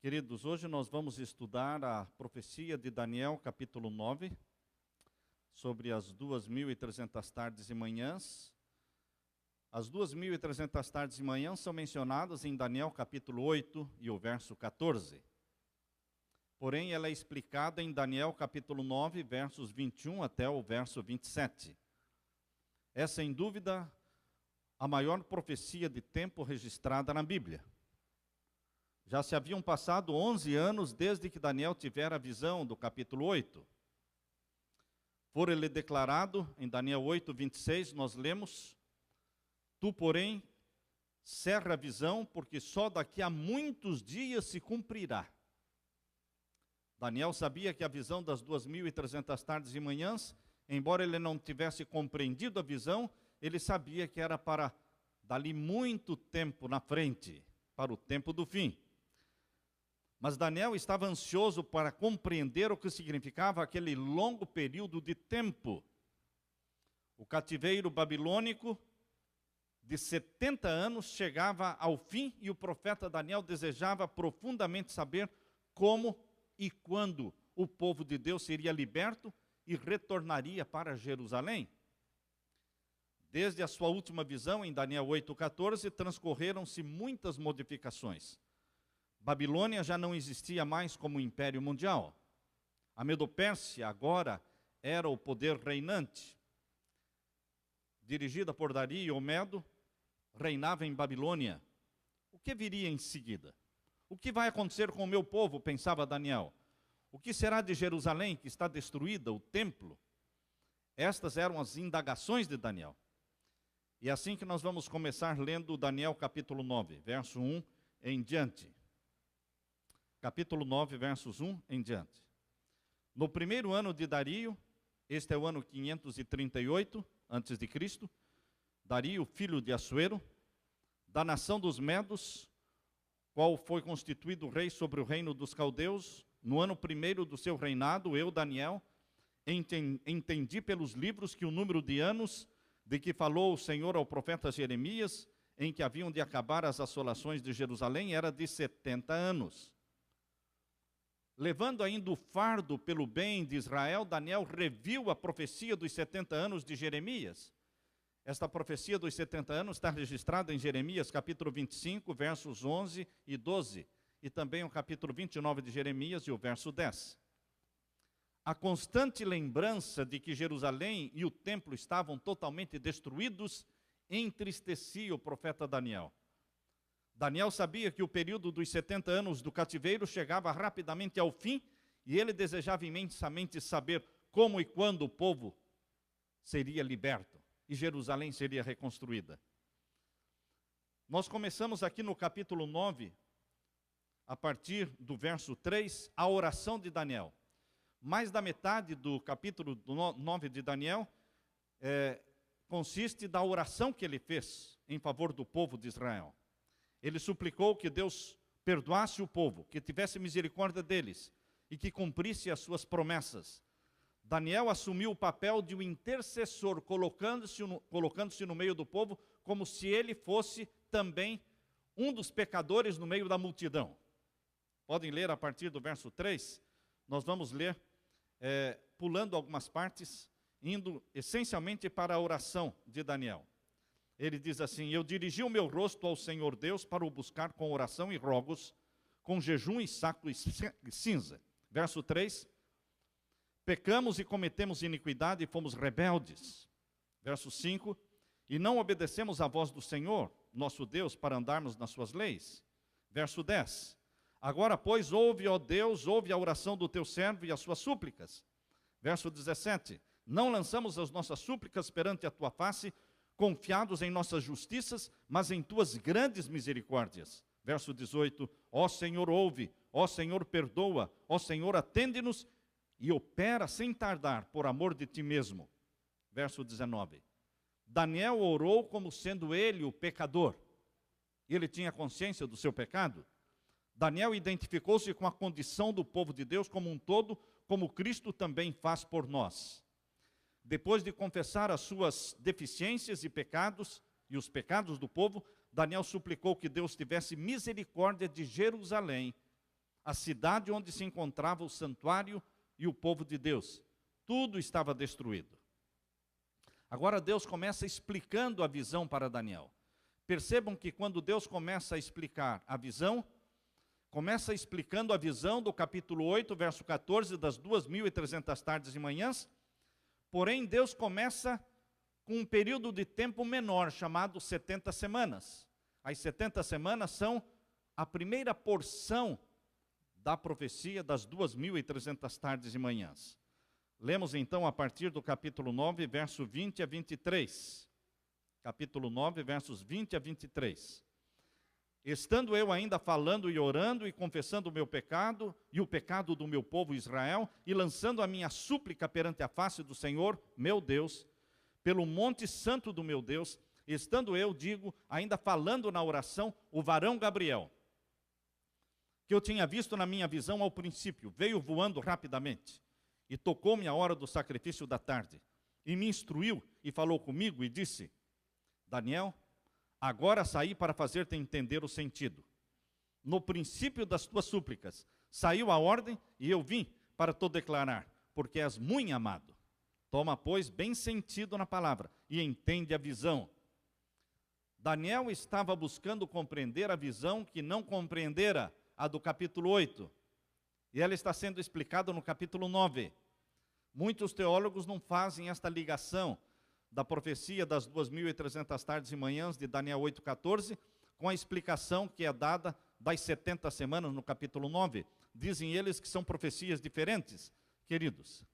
Queridos, hoje nós vamos estudar a profecia de Daniel, capítulo 9, sobre as 2.300 tardes e manhãs. As 2.300 tardes e manhãs são mencionadas em Daniel, capítulo 8 e o verso 14. Porém, ela é explicada em Daniel, capítulo 9, versos 21 até o verso 27. É, sem dúvida, a maior profecia de tempo registrada na Bíblia. Já se haviam passado 11 anos desde que Daniel tivera a visão do capítulo 8. Fora-lhe declarado, em Daniel 8, 26, nós lemos: Tu, porém, cerra a visão, porque só daqui a muitos dias se cumprirá. Daniel sabia que a visão das 2.300 tardes e manhãs, embora ele não tivesse compreendido a visão, ele sabia que era para dali muito tempo na frente, para o tempo do fim. Mas Daniel estava ansioso para compreender o que significava aquele longo período de tempo. O cativeiro babilônico de 70 anos chegava ao fim e o profeta Daniel desejava profundamente saber como e quando o povo de Deus seria liberto e retornaria para Jerusalém. Desde a sua última visão, em Daniel 8,14, transcorreram-se muitas modificações. Babilônia já não existia mais como império mundial. A Medo-Pérsia agora era o poder reinante. Dirigida por Dario, o Medo reinava em Babilônia. O que viria em seguida? O que vai acontecer com o meu povo, pensava Daniel? O que será de Jerusalém, que está destruída, o templo? Estas eram as indagações de Daniel. E é assim que nós vamos começar lendo Daniel capítulo 9, verso 1 em diante. Capítulo 9, versos 1 em diante. No primeiro ano de Dario, este é o ano 538 a.C., Dario, filho de Assuero, da nação dos Medos, qual foi constituído rei sobre o reino dos caldeus, no ano primeiro do seu reinado, eu, Daniel, entendi pelos livros que o número de anos de que falou o Senhor ao profeta Jeremias, em que haviam de acabar as assolações de Jerusalém, era de 70 anos. Levando ainda o fardo pelo bem de Israel, Daniel reviu a profecia dos 70 anos de Jeremias. Esta profecia dos 70 anos está registrada em Jeremias, capítulo 25, versos 11 e 12, e também o capítulo 29 de Jeremias e o verso 10. A constante lembrança de que Jerusalém e o templo estavam totalmente destruídos entristecia o profeta Daniel. Daniel sabia que o período dos 70 anos do cativeiro chegava rapidamente ao fim e ele desejava imensamente saber como e quando o povo seria liberto e Jerusalém seria reconstruída. Nós começamos aqui no capítulo 9, a partir do verso 3, a oração de Daniel. Mais da metade do capítulo 9 de Daniel consiste da oração que ele fez em favor do povo de Israel. Ele suplicou que Deus perdoasse o povo, que tivesse misericórdia deles e que cumprisse as suas promessas. Daniel assumiu o papel de um intercessor, colocando-se no meio do povo, como se ele fosse também um dos pecadores no meio da multidão. Podem ler a partir do verso 3, nós vamos ler, pulando algumas partes, indo essencialmente para a oração de Daniel. Ele diz assim: Eu dirigi o meu rosto ao Senhor Deus para o buscar com oração e rogos, com jejum e saco e cinza. Verso 3. Pecamos e cometemos iniquidade e fomos rebeldes. Verso 5. E não obedecemos à voz do Senhor, nosso Deus, para andarmos nas suas leis. Verso 10. Agora, pois, ouve, ó Deus, ouve a oração do teu servo e as suas súplicas. Verso 17. Não lançamos as nossas súplicas perante a tua face, confiados em nossas justiças, mas em tuas grandes misericórdias. Verso 18, ó Senhor, ouve, ó Senhor, perdoa, ó Senhor, atende-nos e opera sem tardar, por amor de ti mesmo. Verso 19, Daniel orou como sendo ele o pecador. Ele tinha consciência do seu pecado. Daniel identificou-se com a condição do povo de Deus como um todo, como Cristo também faz por nós. Depois de confessar as suas deficiências e pecados, e os pecados do povo, Daniel suplicou que Deus tivesse misericórdia de Jerusalém, a cidade onde se encontrava o santuário e o povo de Deus. Tudo estava destruído. Agora Deus começa explicando a visão para Daniel. Percebam que quando Deus começa a explicar a visão, começa explicando a visão do capítulo 8, verso 14, das 2.300 tardes e manhãs. Porém, Deus começa com um período de tempo menor, chamado 70 semanas. As 70 semanas são a primeira porção da profecia das 2.300 tardes e manhãs. Lemos então a partir do capítulo 9, verso 20 a 23. Capítulo 9, versos 20 a 23. Estando eu ainda falando e orando e confessando o meu pecado e o pecado do meu povo Israel, e lançando a minha súplica perante a face do Senhor, meu Deus, pelo monte santo do meu Deus, estando eu, digo, ainda falando na oração, o varão Gabriel, que eu tinha visto na minha visão ao princípio, veio voando rapidamente, e tocou-me a hora do sacrifício da tarde, e me instruiu, e falou comigo, e disse, Daniel, agora saí para fazer-te entender o sentido. No princípio das tuas súplicas, saiu a ordem, e eu vim para te declarar, porque és muito amado. Toma, pois, bem sentido na palavra, e entende a visão. Daniel estava buscando compreender a visão que não compreendera a do capítulo 8. E ela está sendo explicada no capítulo 9. Muitos teólogos não fazem esta ligação da profecia das 2.300 tardes e manhãs de Daniel 8,14, com a explicação que é dada das 70 semanas no capítulo 9. Dizem eles que são profecias diferentes. Queridos,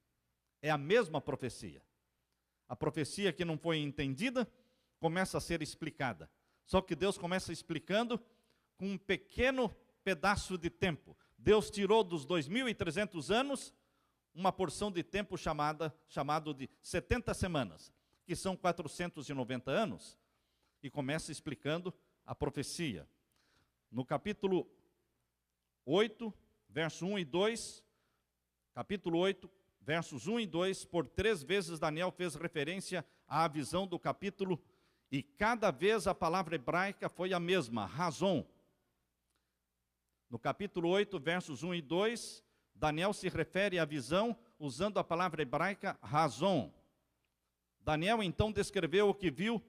é a mesma profecia. A profecia que não foi entendida começa a ser explicada. Só que Deus começa explicando com um pequeno pedaço de tempo. Deus tirou dos 2.300 anos uma porção de tempo chamado de 70 semanas, que são 490 anos, e começa explicando a profecia. No capítulo 8, verso 1 e 2, capítulo 8, versos 1 e 2, por 3 vezes Daniel fez referência à visão do capítulo, e cada vez a palavra hebraica foi a mesma, razão. No capítulo 8, versos 1 e 2, Daniel se refere à visão usando a palavra hebraica razão. Daniel então descreveu o que viu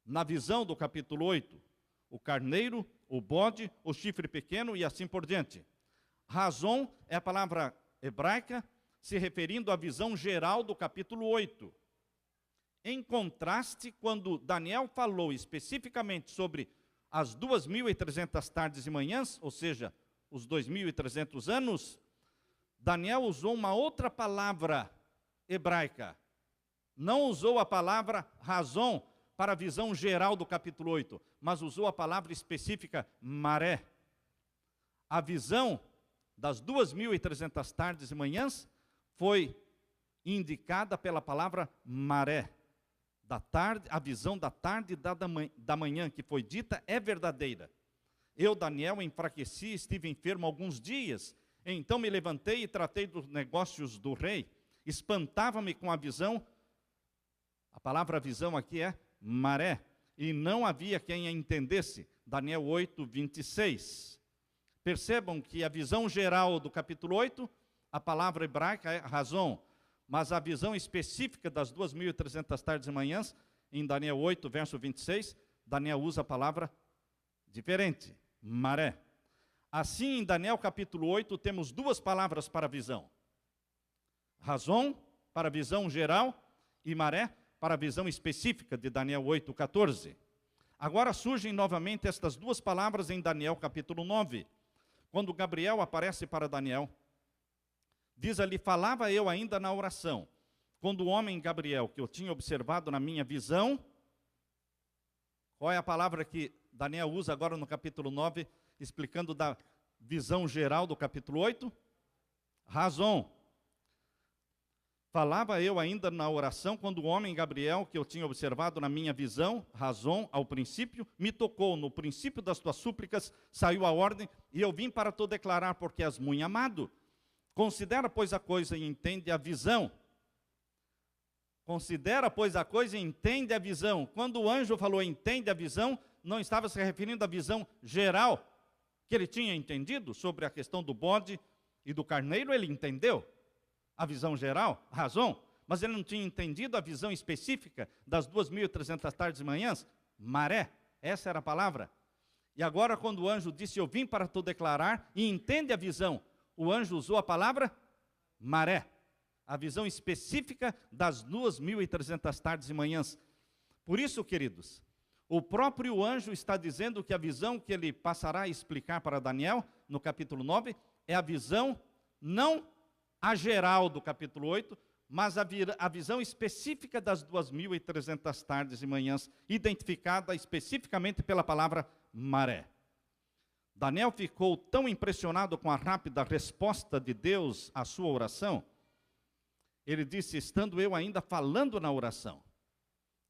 na visão do capítulo 8. O carneiro, o bode, o chifre pequeno e assim por diante. Razão é a palavra hebraica se referindo à visão geral do capítulo 8. Em contraste, quando Daniel falou especificamente sobre as 2.300 tardes e manhãs, ou seja, os 2.300 anos, Daniel usou uma outra palavra hebraica. Não usou a palavra razão para a visão geral do capítulo 8, mas usou a palavra específica maré. A visão das 2.300 tardes e manhãs foi indicada pela palavra maré. Da tarde, a visão da tarde e da manhã que foi dita é verdadeira. Eu, Daniel, enfraqueci, estive enfermo alguns dias. Então me levantei e tratei dos negócios do rei. Espantava-me com a visão. A palavra visão aqui é maré. E não havia quem a entendesse. Daniel 8, 26. Percebam que a visão geral do capítulo 8, a palavra hebraica é razão. Mas a visão específica das 2.300 tardes e manhãs, em Daniel 8, verso 26, Daniel usa a palavra diferente, maré. Assim, em Daniel capítulo 8, temos duas palavras para a visão. Razão, para a visão geral, e maré, para a visão específica de Daniel 8, 14. Agora surgem novamente estas duas palavras em Daniel capítulo 9, quando Gabriel aparece para Daniel. Diz ali, falava eu ainda na oração, quando o homem Gabriel, que eu tinha observado na minha visão, qual é a palavra que Daniel usa agora no capítulo 9, explicando da visão geral do capítulo 8? Razão. Falava eu ainda na oração, quando o homem Gabriel, que eu tinha observado na minha visão, razão, ao princípio, me tocou, no princípio das tuas súplicas, saiu a ordem, e eu vim para te declarar, porque és muito amado. Considera, pois, a coisa e entende a visão. Considera, pois, a coisa e entende a visão. Quando o anjo falou entende a visão, não estava se referindo à visão geral Que ele tinha entendido sobre a questão do bode e do carneiro, ele entendeu a visão geral, a razão, mas ele não tinha entendido a visão específica das 2.300 tardes e manhãs, maré, essa era a palavra. E agora quando o anjo disse, eu vim para tu declarar, e entende a visão, o anjo usou a palavra maré, a visão específica das 2.300 tardes e manhãs. Por isso, queridos, o próprio anjo está dizendo que a visão que ele passará a explicar para Daniel, no capítulo 9, é a visão, não a geral do capítulo 8, mas a visão específica das 2.300 tardes e manhãs, identificada especificamente pela palavra maré. Daniel ficou tão impressionado com a rápida resposta de Deus à sua oração, ele disse, estando eu ainda falando na oração,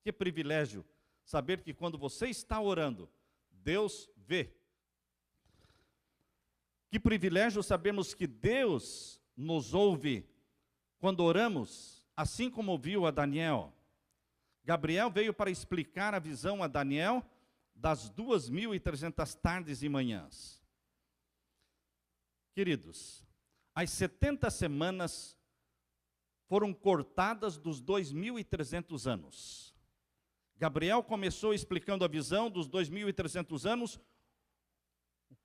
que privilégio saber que quando você está orando, Deus vê. Que privilégio sabermos que Deus nos ouve quando oramos, assim como ouviu a Daniel. Gabriel veio para explicar a visão a Daniel das 2.300 tardes e manhãs. Queridos, as 70 semanas foram cortadas dos 2.300 anos. Gabriel começou explicando a visão dos 2.300 anos,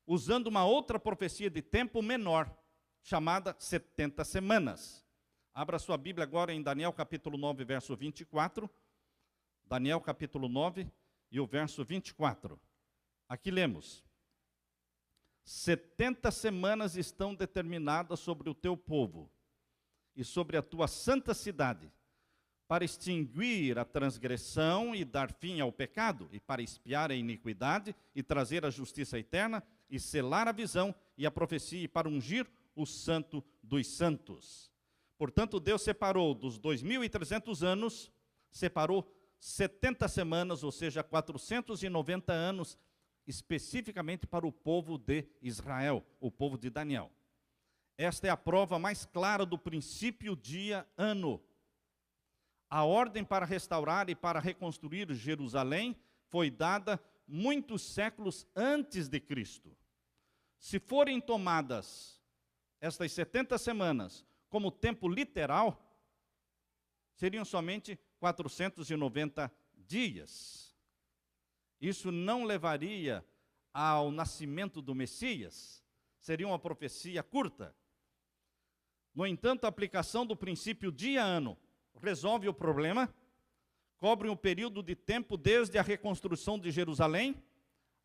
usando uma outra profecia de tempo menor, chamada 70 semanas. Abra sua Bíblia agora em Daniel capítulo 9, verso 24. Daniel capítulo 9 e o verso 24. Aqui lemos. 70 semanas estão determinadas sobre o teu povo e sobre a tua santa cidade, para extinguir a transgressão e dar fim ao pecado, e para expiar a iniquidade e trazer a justiça eterna, e selar a visão e a profecia, e para ungir o santo dos santos. Portanto, Deus separou dos 2.300 anos, separou 70 semanas, ou seja, 490 anos, especificamente para o povo de Israel, o povo de Daniel. Esta é a prova mais clara do princípio dia-ano. A ordem para restaurar e para reconstruir Jerusalém foi dada muitos séculos antes de Cristo. Se forem tomadas estas 70 semanas como tempo literal, seriam somente 490 dias. Isso não levaria ao nascimento do Messias, seria uma profecia curta. No entanto, a aplicação do princípio dia-ano resolve o problema, cobre um período de tempo desde a reconstrução de Jerusalém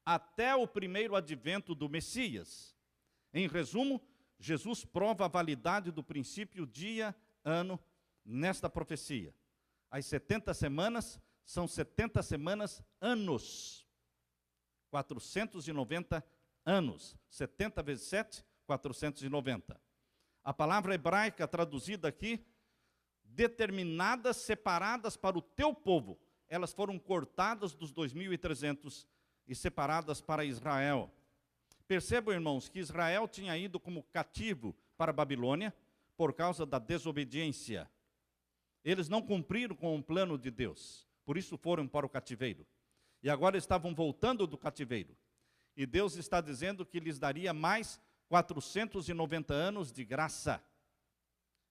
até o primeiro advento do Messias. Em resumo, Jesus prova a validade do princípio dia-ano nesta profecia. As 70 semanas são 70 semanas anos. 490 anos. 70 vezes 7, 490. A palavra hebraica traduzida aqui, determinadas, separadas para o teu povo. Elas foram cortadas dos 2.300 e separadas para Israel. Percebam, irmãos, que Israel tinha ido como cativo para a Babilônia por causa da desobediência. Eles não cumpriram com o plano de Deus, por isso foram para o cativeiro. E agora estavam voltando do cativeiro. E Deus está dizendo que lhes daria mais 490 anos de graça.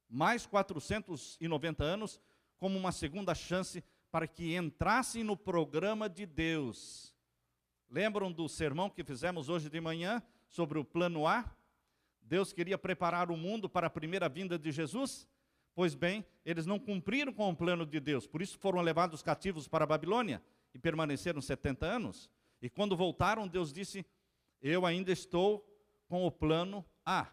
Mais 490 anos como uma segunda chance para que entrassem no programa de Deus. Lembram do sermão que fizemos hoje de manhã sobre o plano A? Deus queria preparar o mundo para a primeira vinda de Jesus? Pois bem, eles não cumpriram com o plano de Deus, por isso foram levados cativos para a Babilônia e permaneceram 70 anos. E quando voltaram, Deus disse, eu ainda estou com o plano A,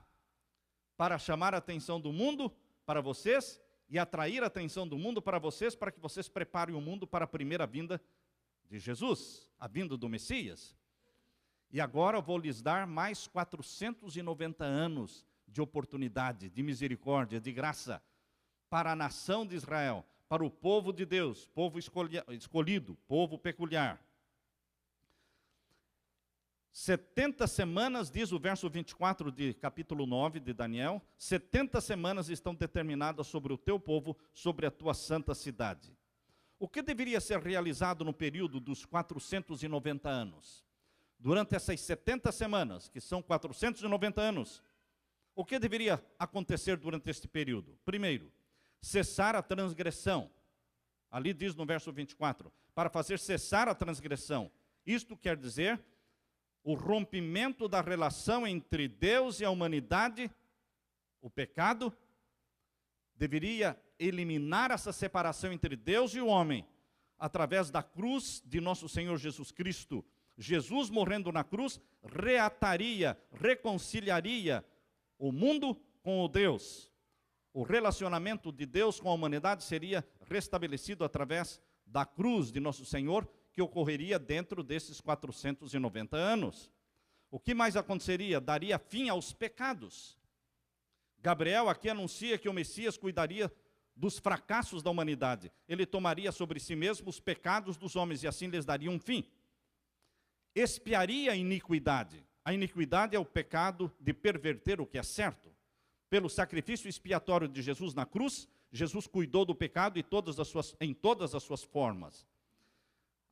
para chamar a atenção do mundo para vocês e atrair a atenção do mundo para vocês, para que vocês preparem o mundo para a primeira vinda de Jesus, a vinda do Messias. E agora eu vou lhes dar mais 490 anos de oportunidade, de misericórdia, de graça, para a nação de Israel, para o povo de Deus, povo escolhido, povo peculiar. 70 semanas, diz o verso 24 de capítulo 9 de Daniel, 70 semanas estão determinadas sobre o teu povo, sobre a tua santa cidade. O que deveria ser realizado no período dos 490 anos? durante essas 70 semanas, que são 490 anos, o que deveria acontecer durante este período? Primeiro, cessar a transgressão. Ali diz no verso 24, para fazer cessar a transgressão. Isto quer dizer o rompimento da relação entre Deus e a humanidade. O pecado deveria eliminar essa separação entre Deus e o homem, através da cruz de nosso Senhor Jesus Cristo. Jesus morrendo na cruz, reataria, reconciliaria o mundo com o Deus. O relacionamento de Deus com a humanidade seria restabelecido através da cruz de nosso Senhor, que ocorreria dentro desses 490 anos. O que mais aconteceria? Daria fim aos pecados. Gabriel aqui anuncia que o Messias cuidaria dos fracassos da humanidade. Ele tomaria sobre si mesmo os pecados dos homens e assim lhes daria um fim. Expiaria a iniquidade. A iniquidade é o pecado de perverter o que é certo. Pelo sacrifício expiatório de Jesus na cruz, Jesus cuidou do pecado em todas as suas formas.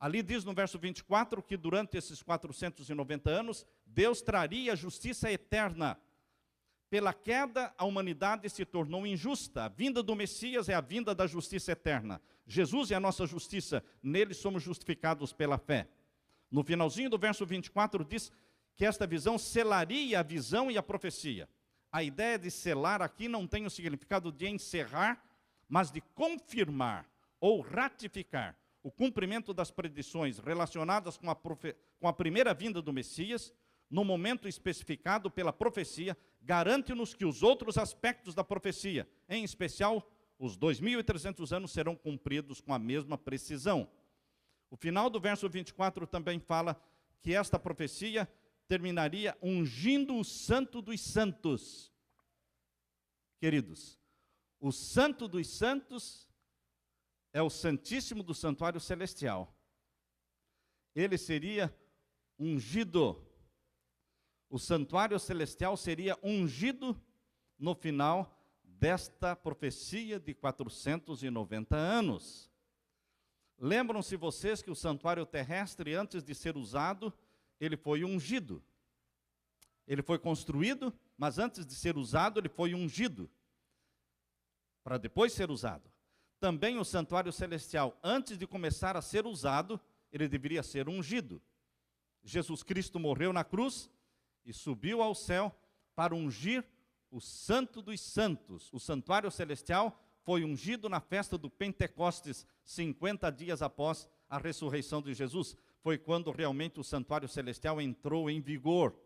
Ali diz no verso 24 que durante esses 490 anos, Deus traria justiça eterna. Pela queda, a humanidade se tornou injusta. A vinda do Messias é a vinda da justiça eterna. Jesus é a nossa justiça, nele somos justificados pela fé. No finalzinho do verso 24 diz que esta visão selaria a visão e a profecia. A ideia de selar aqui não tem o significado de encerrar, mas de confirmar ou ratificar o cumprimento das predições relacionadas com a primeira vinda do Messias, no momento especificado pela profecia, garante-nos que os outros aspectos da profecia, em especial os 2.300 anos, serão cumpridos com a mesma precisão. O final do verso 24 também fala que esta profecia terminaria ungindo o Santo dos Santos. Queridos, o Santo dos Santos é o Santíssimo do Santuário Celestial. Ele seria ungido. O Santuário Celestial seria ungido no final desta profecia de 490 anos. Lembram-se vocês que o santuário terrestre, antes de ser usado, ele foi ungido. Ele foi construído, mas antes de ser usado, ele foi ungido, para depois ser usado. Também o santuário celestial, antes de começar a ser usado, ele deveria ser ungido. Jesus Cristo morreu na cruz e subiu ao céu para ungir o Santo dos Santos. O santuário celestial foi ungido na festa do Pentecostes, 50 dias após a ressurreição de Jesus. Foi quando realmente o santuário celestial entrou em vigor.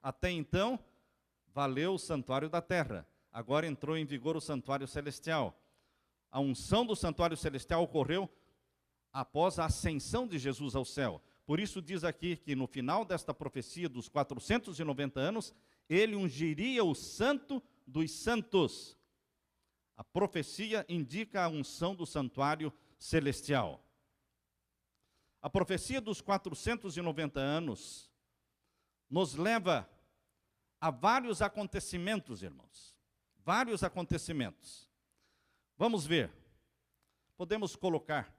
Até então, valeu o santuário da terra. Agora entrou em vigor o santuário celestial. A unção do santuário celestial ocorreu após a ascensão de Jesus ao céu. Por isso diz aqui que no final desta profecia dos 490 anos, ele ungiria o Santo dos Santos. A profecia indica a unção do santuário celestial. A profecia dos 490 anos nos leva a vários acontecimentos, irmãos. Vários acontecimentos. Vamos ver. Podemos colocar,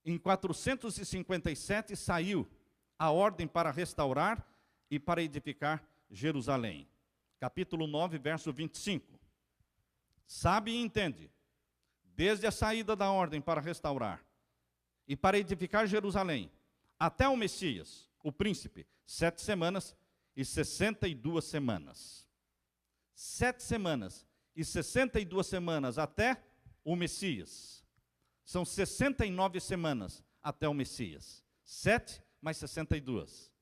em 457 saiu a ordem para restaurar e para edificar Jerusalém. Capítulo 9, verso 25. Sabe e entende, desde a saída da ordem para restaurar e para edificar Jerusalém, até o Messias, o príncipe, 7 semanas e 62 semanas. 7 semanas e 62 semanas até o Messias. São 69 semanas até o Messias. 7 mais 62.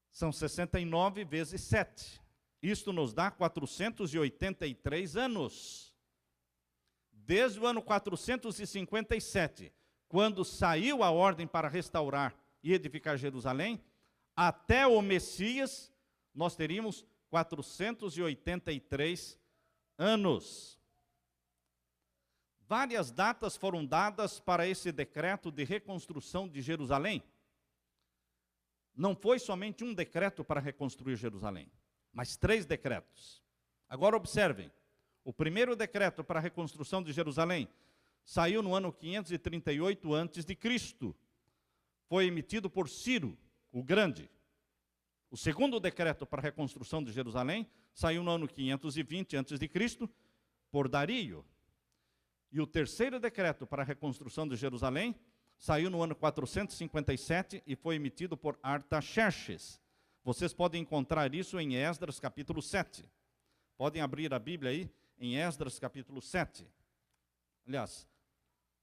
São 69 vezes 7. Isto nos dá 483 anos. Desde o ano 457, quando saiu a ordem para restaurar e edificar Jerusalém, até o Messias, nós teríamos 483 anos. Várias datas foram dadas para esse decreto de reconstrução de Jerusalém. Não foi somente um decreto para reconstruir Jerusalém, mas 3 decretos. Agora observem, o primeiro decreto para a reconstrução de Jerusalém saiu no ano 538 a.C. foi emitido por Ciro, o Grande. O segundo decreto para a reconstrução de Jerusalém saiu no ano 520 a.C., por Dario. E o terceiro decreto para a reconstrução de Jerusalém saiu no ano 457 e foi emitido por Artaxerxes. Vocês podem encontrar isso em Esdras capítulo 7. Podem abrir a Bíblia aí em Esdras capítulo 7. Aliás,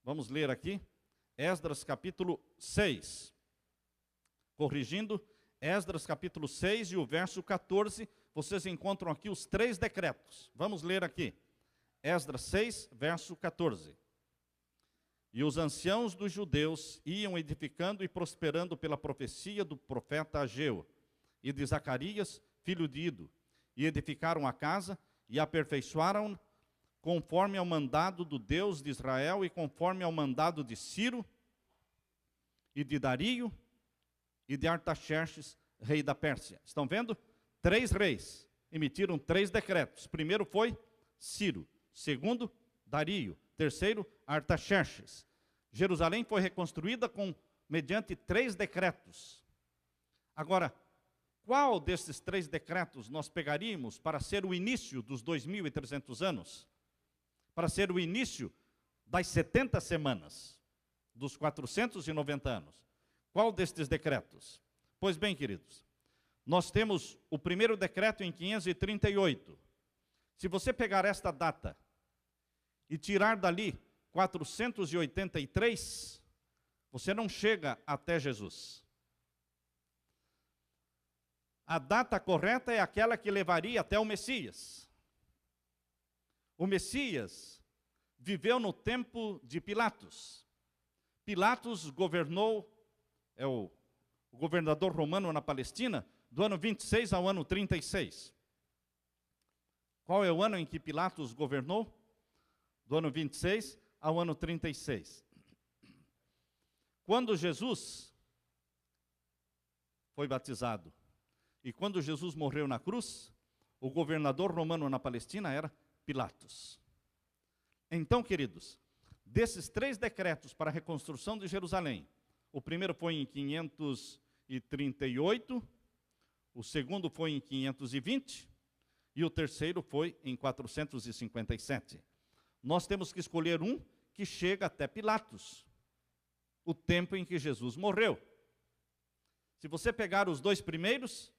vamos ler aqui Esdras capítulo 6. Corrigindo, Esdras capítulo 6 e o verso 14, vocês encontram aqui os 3 decretos. Vamos ler aqui. Esdras 6, verso 14. E os anciãos dos judeus iam edificando e prosperando pela profecia do profeta Ageu e de Zacarias, filho de Ido, e edificaram a casa e aperfeiçoaram conforme ao mandado do Deus de Israel e conforme ao mandado de Ciro e de Dario e de Artaxerxes, rei da Pérsia. Estão vendo? 3 reis emitiram 3 decretos. Primeiro foi Ciro, segundo, Dario, terceiro, Artaxerxes. Jerusalém foi reconstruída mediante 3 decretos. Agora, qual desses 3 decretos nós pegaríamos para ser o início dos 2.300 anos? Para ser o início das 70 semanas, dos 490 anos? Qual destes decretos? Pois bem, queridos, nós temos o primeiro decreto em 538. Se você pegar esta data e tirar dali 483, você não chega até Jesus. A data correta é aquela que levaria até o Messias. O Messias viveu no tempo de Pilatos. Pilatos governou, o governador romano na Palestina, do ano 26 ao ano 36. Qual é o ano em que Pilatos governou? Do ano 26 ao ano 36. Quando Jesus foi batizado e quando Jesus morreu na cruz, o governador romano na Palestina era Pilatos. Então, queridos, desses 3 decretos para a reconstrução de Jerusalém, o primeiro foi em 538, o segundo foi em 520 e o terceiro foi em 457. Nós temos que escolher um que chega até Pilatos, o tempo em que Jesus morreu. Se você pegar os 2 primeiros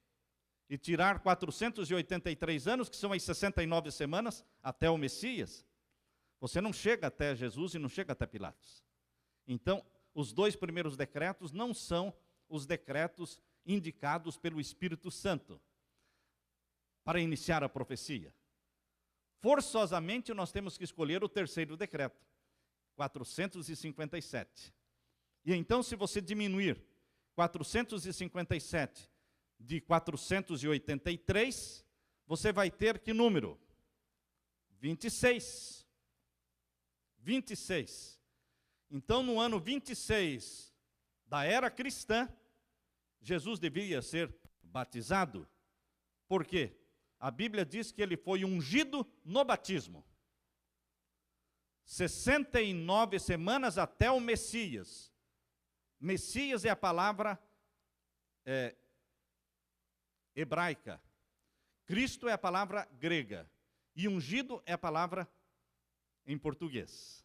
e tirar 483 anos, que são as 69 semanas, até o Messias, você não chega até Jesus e não chega até Pilatos. Então, os 2 primeiros decretos não são os decretos indicados pelo Espírito Santo para iniciar a profecia. Forçosamente, nós temos que escolher o terceiro decreto, 457. E então, se você diminuir 457 de 483, você vai ter que número? 26. 26. Então, no ano 26 da era cristã, Jesus devia ser batizado. Por quê? A Bíblia diz que ele foi ungido no batismo. 69 semanas até o Messias. Messias é a palavra hebraica. Cristo é a palavra grega. E ungido é a palavra em português.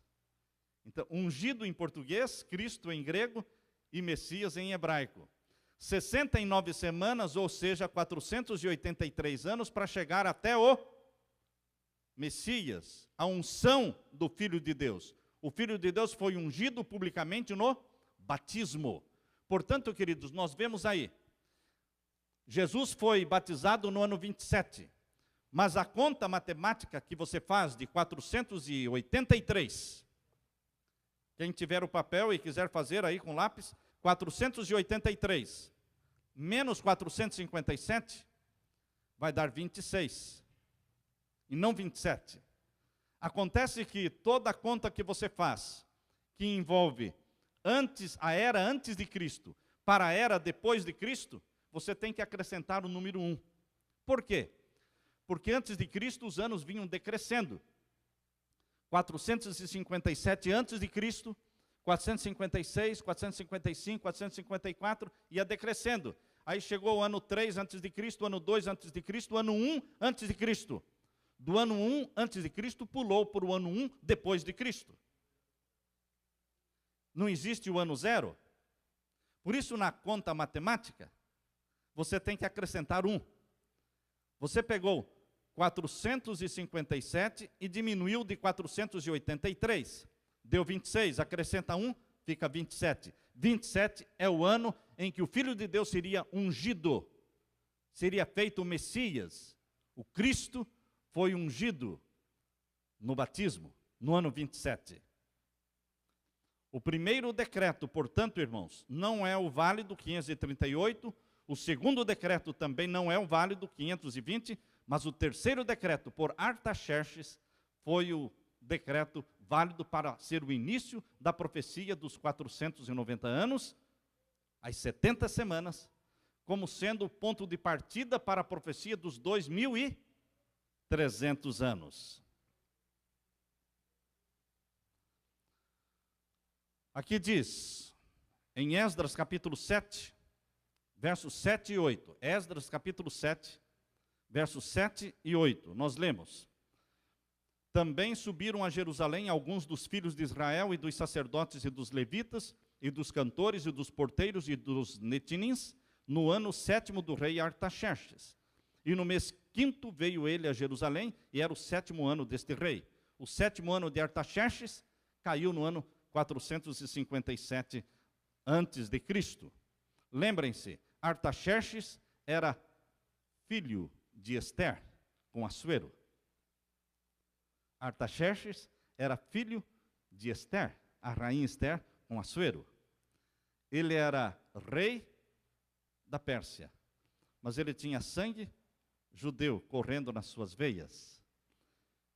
Então, ungido em português, Cristo em grego e Messias em hebraico. 69 semanas, ou seja, 483 anos para chegar até o Messias, a unção do Filho de Deus. O Filho de Deus foi ungido publicamente no batismo. Portanto, queridos, nós vemos aí, Jesus foi batizado no ano 27, mas a conta matemática que você faz de 483, quem tiver o papel e quiser fazer aí com lápis, 483 menos 457 vai dar 26 e não 27. Acontece que toda a conta que você faz, que envolve a era antes de Cristo para a era depois de Cristo, você tem que acrescentar o número 1. Por quê? Porque antes de Cristo os anos vinham decrescendo. 457 antes de Cristo, 456, 455, 454, ia decrescendo. Aí chegou o ano 3 antes de Cristo, o ano 2 antes de Cristo, o ano 1 antes de Cristo. Do ano 1 antes de Cristo pulou para o ano 1 depois de Cristo. Não existe o ano 0. Por isso, na conta matemática, você tem que acrescentar 1. Você pegou 457 e diminuiu de 483. Deu 26, acrescenta 1, fica 27. 27 é o ano em que o Filho de Deus seria ungido. Seria feito o Messias. O Cristo foi ungido no batismo, no ano 27. O primeiro decreto, portanto, irmãos, não é o válido 538, o segundo decreto também não é o válido 520, mas o terceiro decreto, por Artaxerxes, foi o decreto válido para ser o início da profecia dos 490 anos, as 70 semanas, como sendo o ponto de partida para a profecia dos 2.300 anos. Aqui diz, em Esdras capítulo 7, versos 7 e 8. Esdras capítulo 7, versos 7 e 8. Nós lemos: Também subiram a Jerusalém alguns dos filhos de Israel e dos sacerdotes e dos levitas, e dos cantores e dos porteiros e dos netinins, no ano 7º do rei Artaxerxes. E no mês 5º veio ele a Jerusalém, e era o 7º ano deste rei. O 7º ano de Artaxerxes caiu no ano 457 antes de Cristo. Lembrem-se, Artaxerxes era filho de Ester, com Assuero. Artaxerxes era filho de Ester, a rainha Ester, com Assuero. Ele era rei da Pérsia, mas ele tinha sangue judeu correndo nas suas veias.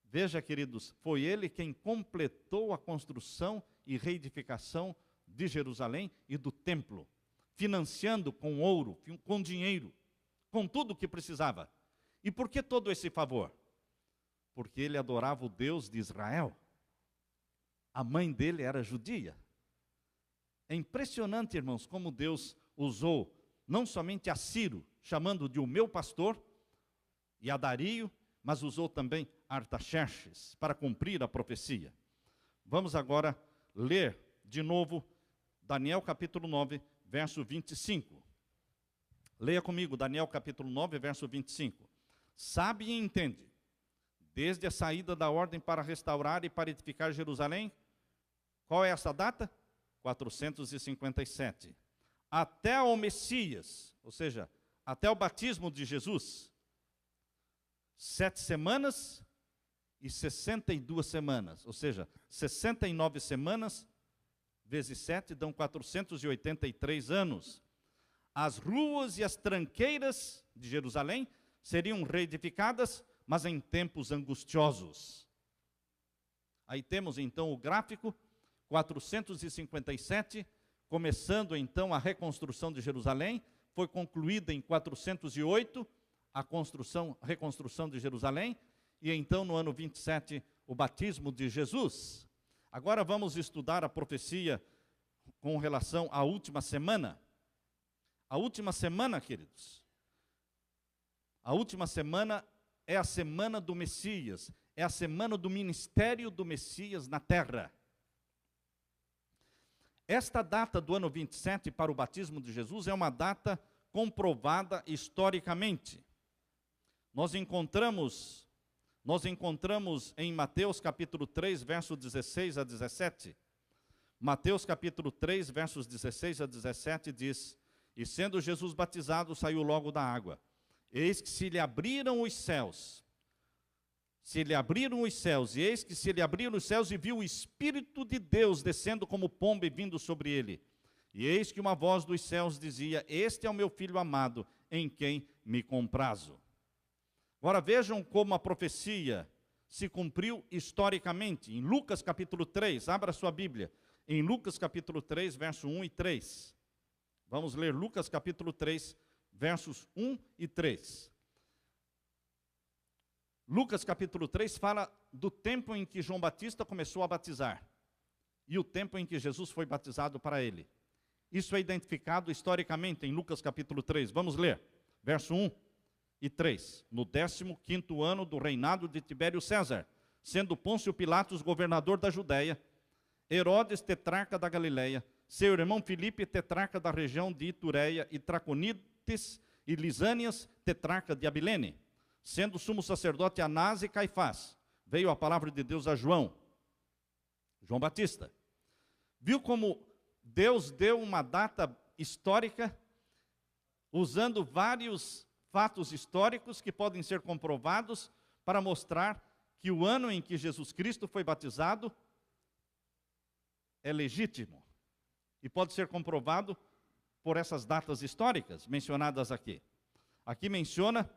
Veja, queridos, foi ele quem completou a construção e reedificação de Jerusalém e do templo, financiando com ouro, com dinheiro, com tudo o que precisava. E por que todo esse favor? Porque ele adorava o Deus de Israel. A mãe dele era judia. É impressionante, irmãos, como Deus usou não somente a Ciro, chamando de o meu pastor, e a Dario, mas usou também Artaxerxes para cumprir a profecia. Vamos agora ler de novo Daniel capítulo 9, verso 25. Leia comigo, Daniel capítulo 9, verso 25. Sabe e entende, desde a saída da ordem para restaurar e para edificar Jerusalém, qual é essa data? 457. Até o Messias, ou seja, até o batismo de Jesus, 7 semanas e 62 semanas, ou seja, 69 semanas vezes 7 dão 483 anos. As ruas e as tranqueiras de Jerusalém seriam reedificadas, mas em tempos angustiosos. Aí temos então o gráfico, 457, começando então a reconstrução de Jerusalém, foi concluída em 408, a reconstrução de Jerusalém, e então no ano 27, o batismo de Jesus. Agora vamos estudar a profecia com relação à última semana. A última semana, queridos, a última semana é a semana do Messias, é a semana do ministério do Messias na terra. Esta data do ano 27 para o batismo de Jesus é uma data comprovada historicamente. Nós encontramos em Mateus capítulo 3, verso 16 a 17. Mateus capítulo 3, versos 16 a 17 diz: E sendo Jesus batizado, saiu logo da água. Eis que se lhe abriram os céus. E eis que se lhe abriram os céus, e viu o Espírito de Deus descendo como pomba e vindo sobre ele. E eis que uma voz dos céus dizia: Este é o meu Filho amado, em quem me comprazo. Agora vejam como a profecia se cumpriu historicamente. Em Lucas capítulo 3, abra sua Bíblia. Em Lucas capítulo 3, verso 1 e 3. Vamos ler Lucas capítulo 3, versos 1 e 3. Lucas capítulo 3 fala do tempo em que João Batista começou a batizar. e o tempo em que Jesus foi batizado para ele. Isso é identificado historicamente em Lucas capítulo 3. Vamos ler, verso 1 e 3. No 15º ano do reinado de Tibério César, sendo Pôncio Pilatos governador da Judéia, Herodes tetrarca da Galileia, seu irmão Filipe tetrarca da região de Itureia e Traconites e Lisânias tetrarca de Abilene, sendo sumo sacerdote Anás e Caifás, veio a palavra de Deus a João Batista. Viu como Deus deu uma data histórica, usando vários fatos históricos que podem ser comprovados para mostrar que o ano em que Jesus Cristo foi batizado é legítimo e pode ser comprovado por essas datas históricas mencionadas aqui. Aqui menciona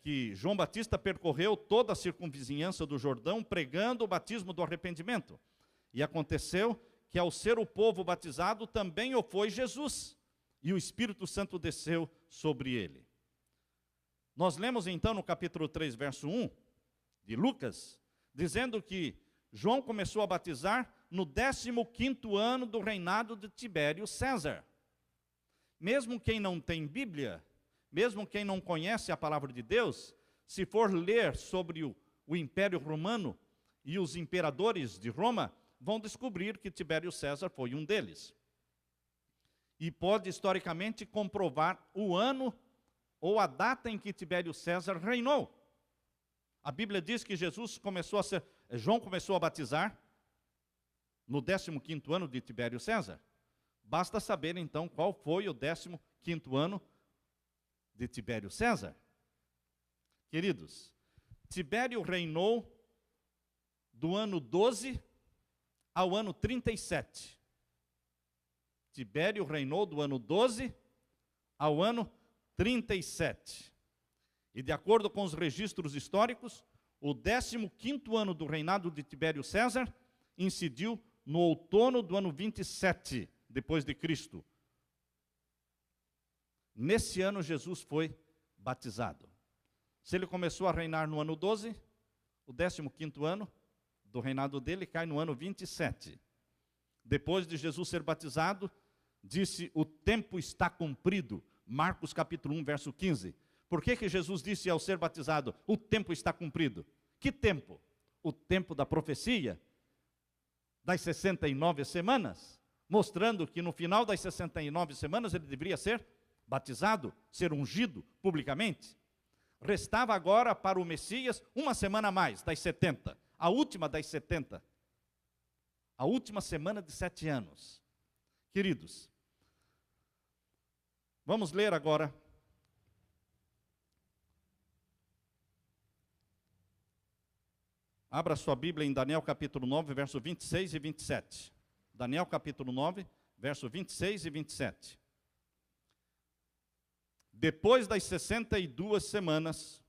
que João Batista percorreu toda a circunvizinhança do Jordão pregando o batismo do arrependimento. E aconteceu que ao ser o povo batizado também o foi Jesus, e o Espírito Santo desceu sobre ele. Nós lemos então no capítulo 3, verso 1 de Lucas, dizendo que João começou a batizar no 15º ano do reinado de Tibério César. Mesmo quem não tem Bíblia, mesmo quem não conhece a palavra de Deus, se for ler sobre o Império Romano e os imperadores de Roma, vão descobrir que Tibério César foi um deles. E pode historicamente comprovar o ano ou a data em que Tibério César reinou. A Bíblia diz que João começou a batizar no 15º ano de Tibério César. Basta saber então qual foi o 15º ano de Tibério César. Queridos, Tibério reinou do ano 12 ao ano 37. Tibério reinou do ano 12 ao ano 37. E de acordo com os registros históricos, o 15º ano do reinado de Tibério César incidiu no outono do ano 27 depois de Cristo. Nesse ano Jesus foi batizado. Se ele começou a reinar no ano 12, o 15º ano do reinado dele cai no ano 27. Depois de Jesus ser batizado, disse: o tempo está cumprido. Marcos capítulo 1, verso 15. Por que Jesus disse ao ser batizado: o tempo está cumprido? Que tempo? O tempo da profecia, das 69 semanas, mostrando que no final das 69 semanas ele deveria ser batizado, ser ungido publicamente. Restava agora para o Messias uma semana a mais, das 70, a última das 70, a última semana de 7 anos. Queridos, vamos ler agora abra sua Bíblia em Daniel capítulo 9, verso 26 e 27. Daniel capítulo 9, verso 26 e 27. Depois das 62 semanas,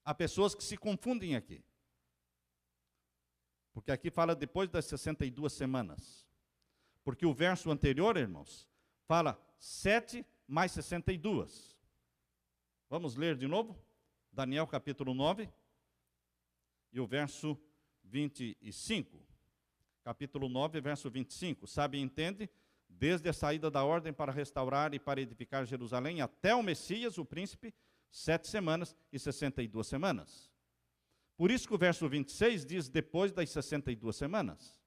há pessoas que se confundem aqui. Porque aqui fala depois das 62 semanas. Porque o verso anterior, irmãos, fala 7 mais 62. Vamos ler de novo? Daniel capítulo 9 e o verso 25. Capítulo 9, verso 25. Sabe e entende? Desde a saída da ordem para restaurar e para edificar Jerusalém até o Messias, o príncipe, 7 semanas e 62 semanas. Por isso que o verso 26 diz depois das 62 semanas.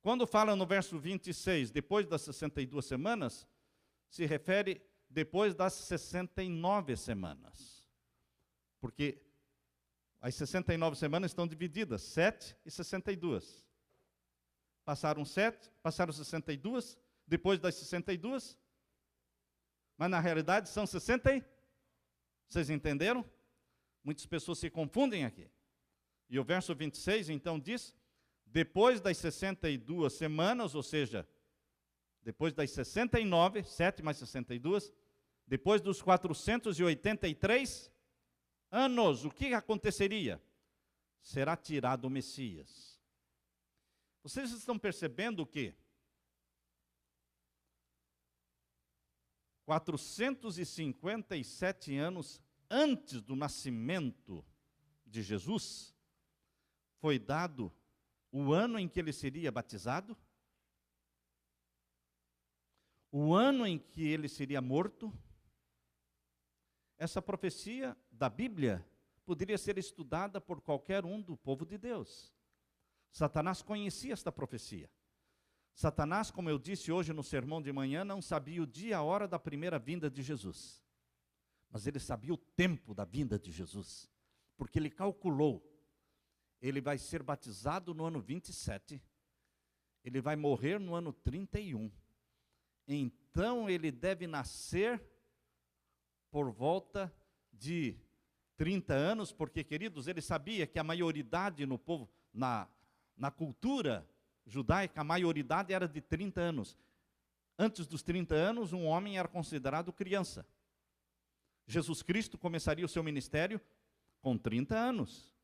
Quando fala no verso 26, depois das 62 semanas, se refere depois das 69 semanas. Porque as 69 semanas estão divididas, 7 e 62. Passaram 7, passaram 62, depois das 62, mas na realidade são 60. Vocês entenderam? Muitas pessoas se confundem aqui. E o verso 26 então diz: depois das 62 semanas, ou seja, depois das 69, 7 mais 62, depois dos 483 anos, o que aconteceria? Será tirado o Messias. Vocês estão percebendo que 457 anos antes do nascimento de Jesus, foi dado o ano em que ele seria batizado, o ano em que ele seria morto. Essa profecia da Bíblia poderia ser estudada por qualquer um do povo de Deus. Satanás conhecia esta profecia. Satanás, como eu disse hoje no sermão de manhã, não sabia o dia e a hora da primeira vinda de Jesus. Mas ele sabia o tempo da vinda de Jesus. Porque ele calculou. Ele vai ser batizado no ano 27. Ele vai morrer no ano 31. Então ele deve nascer por volta de 30 anos, porque, queridos, ele sabia que a maioridade no povo, na cultura judaica, a maioridade era de 30 anos. Antes dos 30 anos, um homem era considerado criança. Jesus Cristo começaria o seu ministério com 30 anos,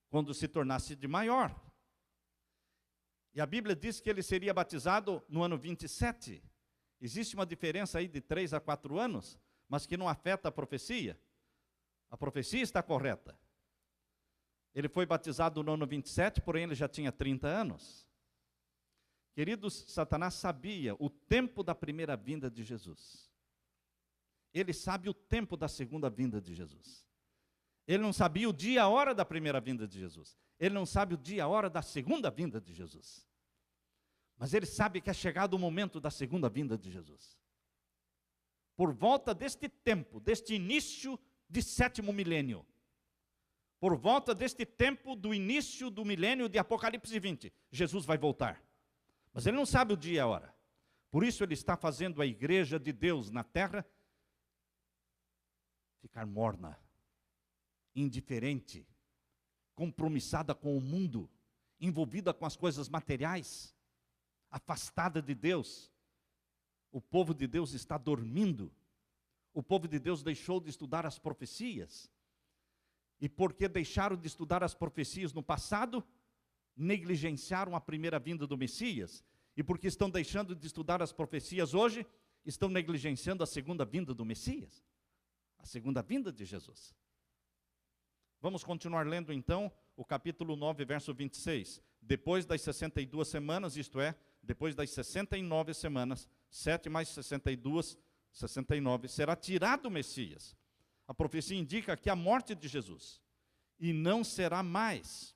quando se tornasse de maior. E a Bíblia diz que ele seria batizado no ano 27. Existe uma diferença aí de 3 a 4 anos, mas que não afeta a profecia. A profecia está correta. Ele foi batizado no ano 27, porém ele já tinha 30 anos. Queridos, Satanás sabia o tempo da primeira vinda de Jesus. Ele sabe o tempo da segunda vinda de Jesus. Ele não sabia o dia e a hora da primeira vinda de Jesus. Ele não sabe o dia e a hora da segunda vinda de Jesus. Mas ele sabe que é chegado o momento da segunda vinda de Jesus. Por volta deste tempo, deste início de 7º milênio, por volta deste tempo do início do milênio de Apocalipse 20, Jesus vai voltar. Mas ele não sabe o dia e a hora. Por isso ele está fazendo a igreja de Deus na terra ficar morna, indiferente, compromissada com o mundo, envolvida com as coisas materiais, afastada de Deus. O povo de Deus está dormindo. O povo de Deus deixou de estudar as profecias. E porque deixaram de estudar as profecias no passado, negligenciaram a primeira vinda do Messias. E porque estão deixando de estudar as profecias hoje, estão negligenciando a segunda vinda do Messias. A segunda vinda de Jesus. Vamos continuar lendo então o capítulo 9, verso 26. Depois das 62 semanas, isto é, depois das 69 semanas, 7 mais 62, 69, será tirado o Messias. A profecia indica que a morte de Jesus, e não será mais.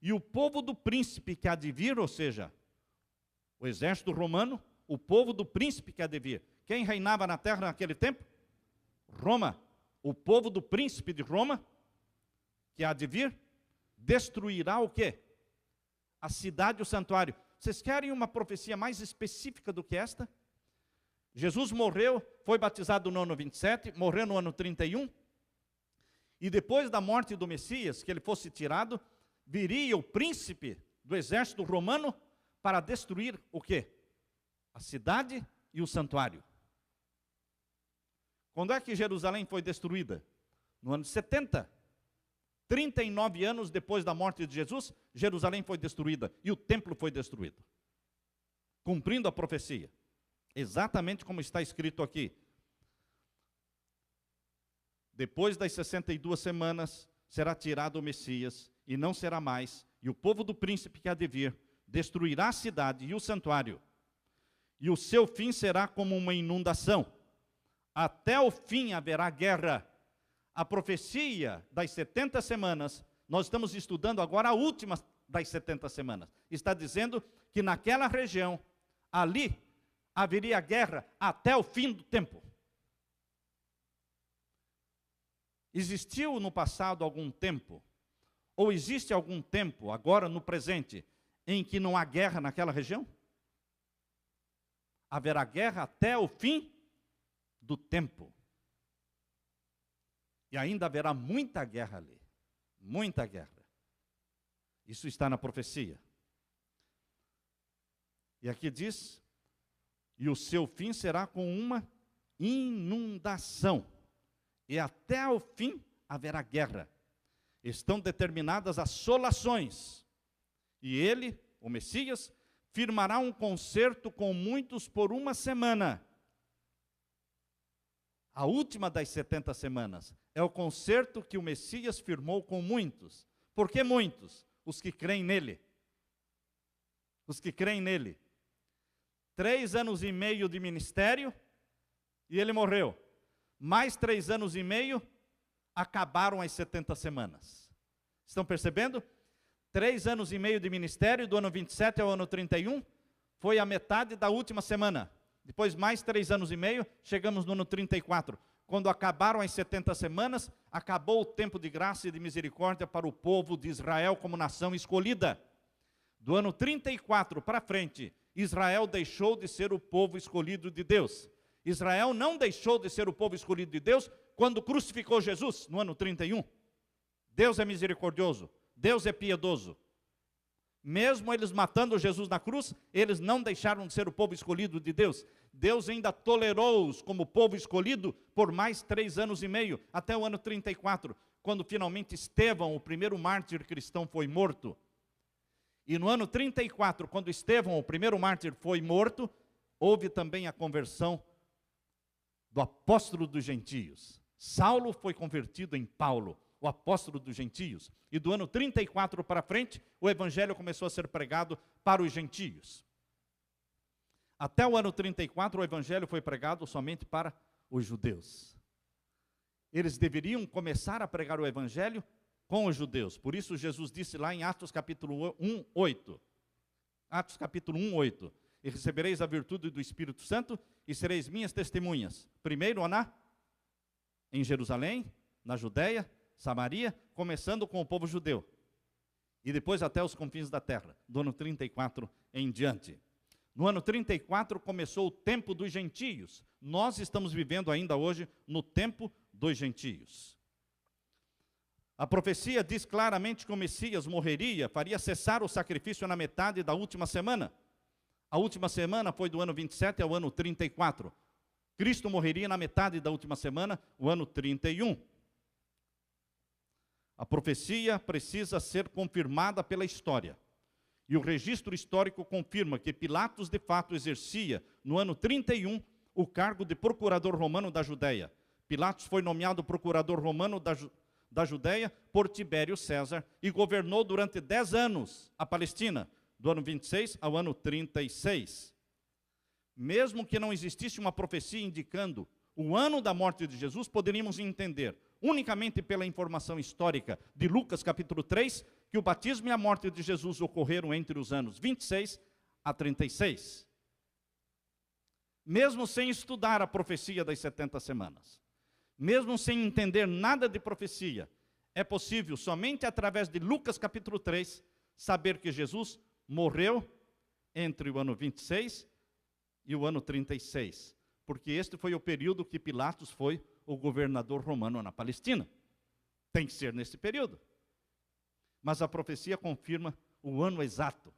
E o povo do príncipe que há de vir, ou seja, o exército romano, o povo do príncipe que há de vir. Quem reinava na terra naquele tempo? Roma. O povo do príncipe de Roma, que há de vir, destruirá o quê? A cidade e o santuário. Vocês querem uma profecia mais específica do que esta? Jesus morreu, foi batizado no ano 27, morreu no ano 31, e depois da morte do Messias, que ele fosse tirado, viria o príncipe do exército romano para destruir o quê? A cidade e o santuário. Quando é que Jerusalém foi destruída? No ano 70. 39 anos depois da morte de Jesus, Jerusalém foi destruída e o templo foi destruído. Cumprindo a profecia. Exatamente como está escrito aqui. Depois das 62 semanas, será tirado o Messias, e não será mais, e o povo do príncipe que há de vir destruirá a cidade e o santuário, e o seu fim será como uma inundação. Até o fim haverá guerra. A profecia das 70 semanas, nós estamos estudando agora a última das 70 semanas. Está dizendo que naquela região, ali, haveria guerra até o fim do tempo. Existiu no passado algum tempo, ou existe algum tempo, agora no presente, em que não há guerra naquela região? Haverá guerra até o fim do tempo. E ainda haverá muita guerra ali. Muita guerra. Isso está na profecia. E aqui diz, e o seu fim será com uma inundação. E até o fim haverá guerra. Estão determinadas assolações. E ele, o Messias, firmará um concerto com muitos por uma semana. A última das 70 semanas é o concerto que o Messias firmou com muitos. Por que muitos? os que creem nele. Os que creem nele. 3 anos e meio de ministério e ele morreu. Mais 3 anos e meio, acabaram as 70 semanas. Estão percebendo? 3 anos e meio de ministério, do ano 27 ao ano 31, foi a metade da última semana. Depois mais 3 anos e meio, chegamos no ano 34. Quando acabaram as 70 semanas, acabou o tempo de graça e de misericórdia para o povo de Israel como nação escolhida. Do ano 34 para frente, Israel deixou de ser o povo escolhido de Deus. Israel não deixou de ser o povo escolhido de Deus quando crucificou Jesus, no ano 31. Deus é misericordioso, Deus é piedoso. Mesmo eles matando Jesus na cruz, eles não deixaram de ser o povo escolhido de Deus. Deus ainda tolerou-os como povo escolhido por mais 3 anos e meio, até o ano 34, quando finalmente Estevão, o primeiro mártir cristão, foi morto. E no ano 34, quando Estevão, o primeiro mártir, foi morto, houve também a conversão do apóstolo dos gentios. Saulo foi convertido em Paulo, o apóstolo dos gentios. E do ano 34 para frente, o evangelho começou a ser pregado para os gentios. Até o ano 34, o evangelho foi pregado somente para os judeus. Eles deveriam começar a pregar o evangelho com os judeus. Por isso Jesus disse lá em Atos capítulo 1, 8. Atos capítulo 1, 8. E recebereis a virtude do Espírito Santo e sereis minhas testemunhas. Primeiro, em Jerusalém, na Judeia, Samaria, começando com o povo judeu. E depois até os confins da terra, do ano 34 em diante. No ano 34 começou o tempo dos gentios. Nós estamos vivendo ainda hoje no tempo dos gentios. A profecia diz claramente que o Messias morreria, faria cessar o sacrifício na metade da última semana. A última semana foi do ano 27 ao ano 34. Cristo morreria na metade da última semana, o ano 31. A profecia precisa ser confirmada pela história. E o registro histórico confirma que Pilatos de fato exercia, no ano 31, o cargo de procurador romano da Judéia. Pilatos foi nomeado procurador romano da Judéia por Tibério César e governou durante 10 anos a Palestina, do ano 26 ao ano 36. Mesmo que não existisse uma profecia indicando o ano da morte de Jesus, poderíamos entender, unicamente pela informação histórica de Lucas capítulo 3, que o batismo e a morte de Jesus ocorreram entre os anos 26 a 36. Mesmo sem estudar a profecia das 70 semanas, mesmo sem entender nada de profecia, é possível, somente através de Lucas capítulo 3, saber que Jesus morreu entre o ano 26 e o ano 36, porque este foi o período que Pilatos foi o governador romano na Palestina. Tem que ser nesse período. Mas a profecia confirma o ano exato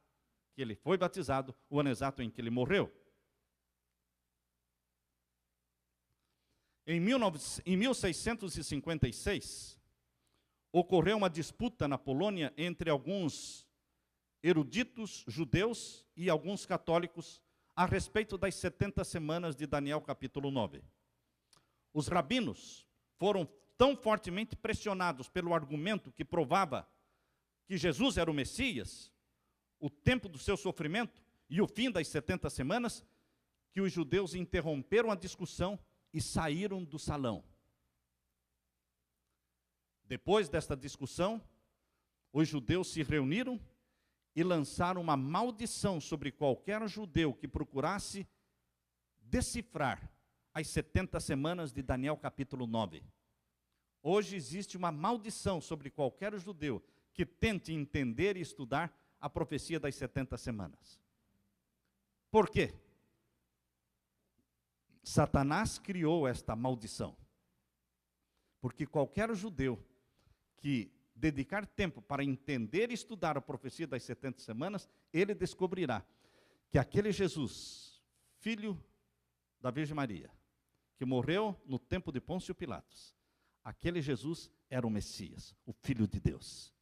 que ele foi batizado, o ano exato em que ele morreu. Em 1656, ocorreu uma disputa na Polônia entre alguns eruditos judeus e alguns católicos a respeito das 70 semanas de Daniel capítulo 9. Os rabinos foram tão fortemente pressionados pelo argumento que provava que Jesus era o Messias, o tempo do seu sofrimento e o fim das 70 semanas, que os judeus interromperam a discussão e saíram do salão. Depois desta discussão, os judeus se reuniram e lançaram uma maldição sobre qualquer judeu que procurasse decifrar as 70 semanas de Daniel capítulo 9. Hoje existe uma maldição sobre qualquer judeu que tente entender e estudar a profecia das 70 semanas. Por quê? Satanás criou esta maldição. Porque qualquer judeu que dedicar tempo para entender e estudar a profecia das 70 semanas, ele descobrirá que aquele Jesus, filho da Virgem Maria, que morreu no tempo de Pôncio Pilatos, aquele Jesus era o Messias, o Filho de Deus.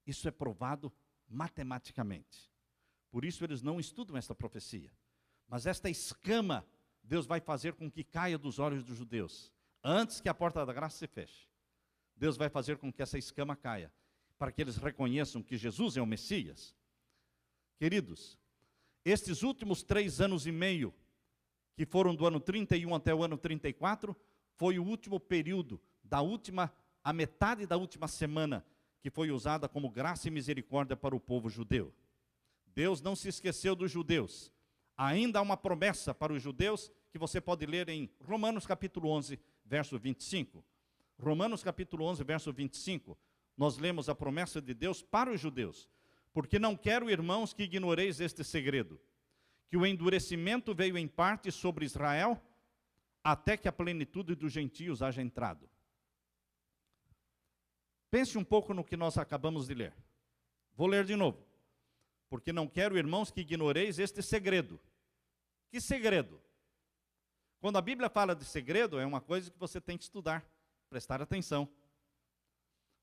Isso é provado matematicamente. Por isso eles não estudam esta profecia. Mas esta escama, Deus vai fazer com que caia dos olhos dos judeus, antes que a porta da graça se feche. Deus vai fazer com que essa escama caia, para que eles reconheçam que Jesus é o Messias. Queridos, estes últimos 3 anos e meio, que foram do ano 31 até o ano 34, foi o último período, a metade da última semana, que foi usada como graça e misericórdia para o povo judeu. Deus não se esqueceu dos judeus. Ainda há uma promessa para os judeus, que você pode ler em Romanos capítulo 11, verso 25. Romanos capítulo 11, verso 25, nós lemos a promessa de Deus para os judeus. Porque não quero, irmãos, que ignoreis este segredo, que o endurecimento veio em parte sobre Israel, até que a plenitude dos gentios haja entrado. Pense um pouco no que nós acabamos de ler. Vou ler de novo. Porque não quero, irmãos, que ignoreis este segredo. Que segredo? Quando a Bíblia fala de segredo, é uma coisa que você tem que estudar, prestar atenção.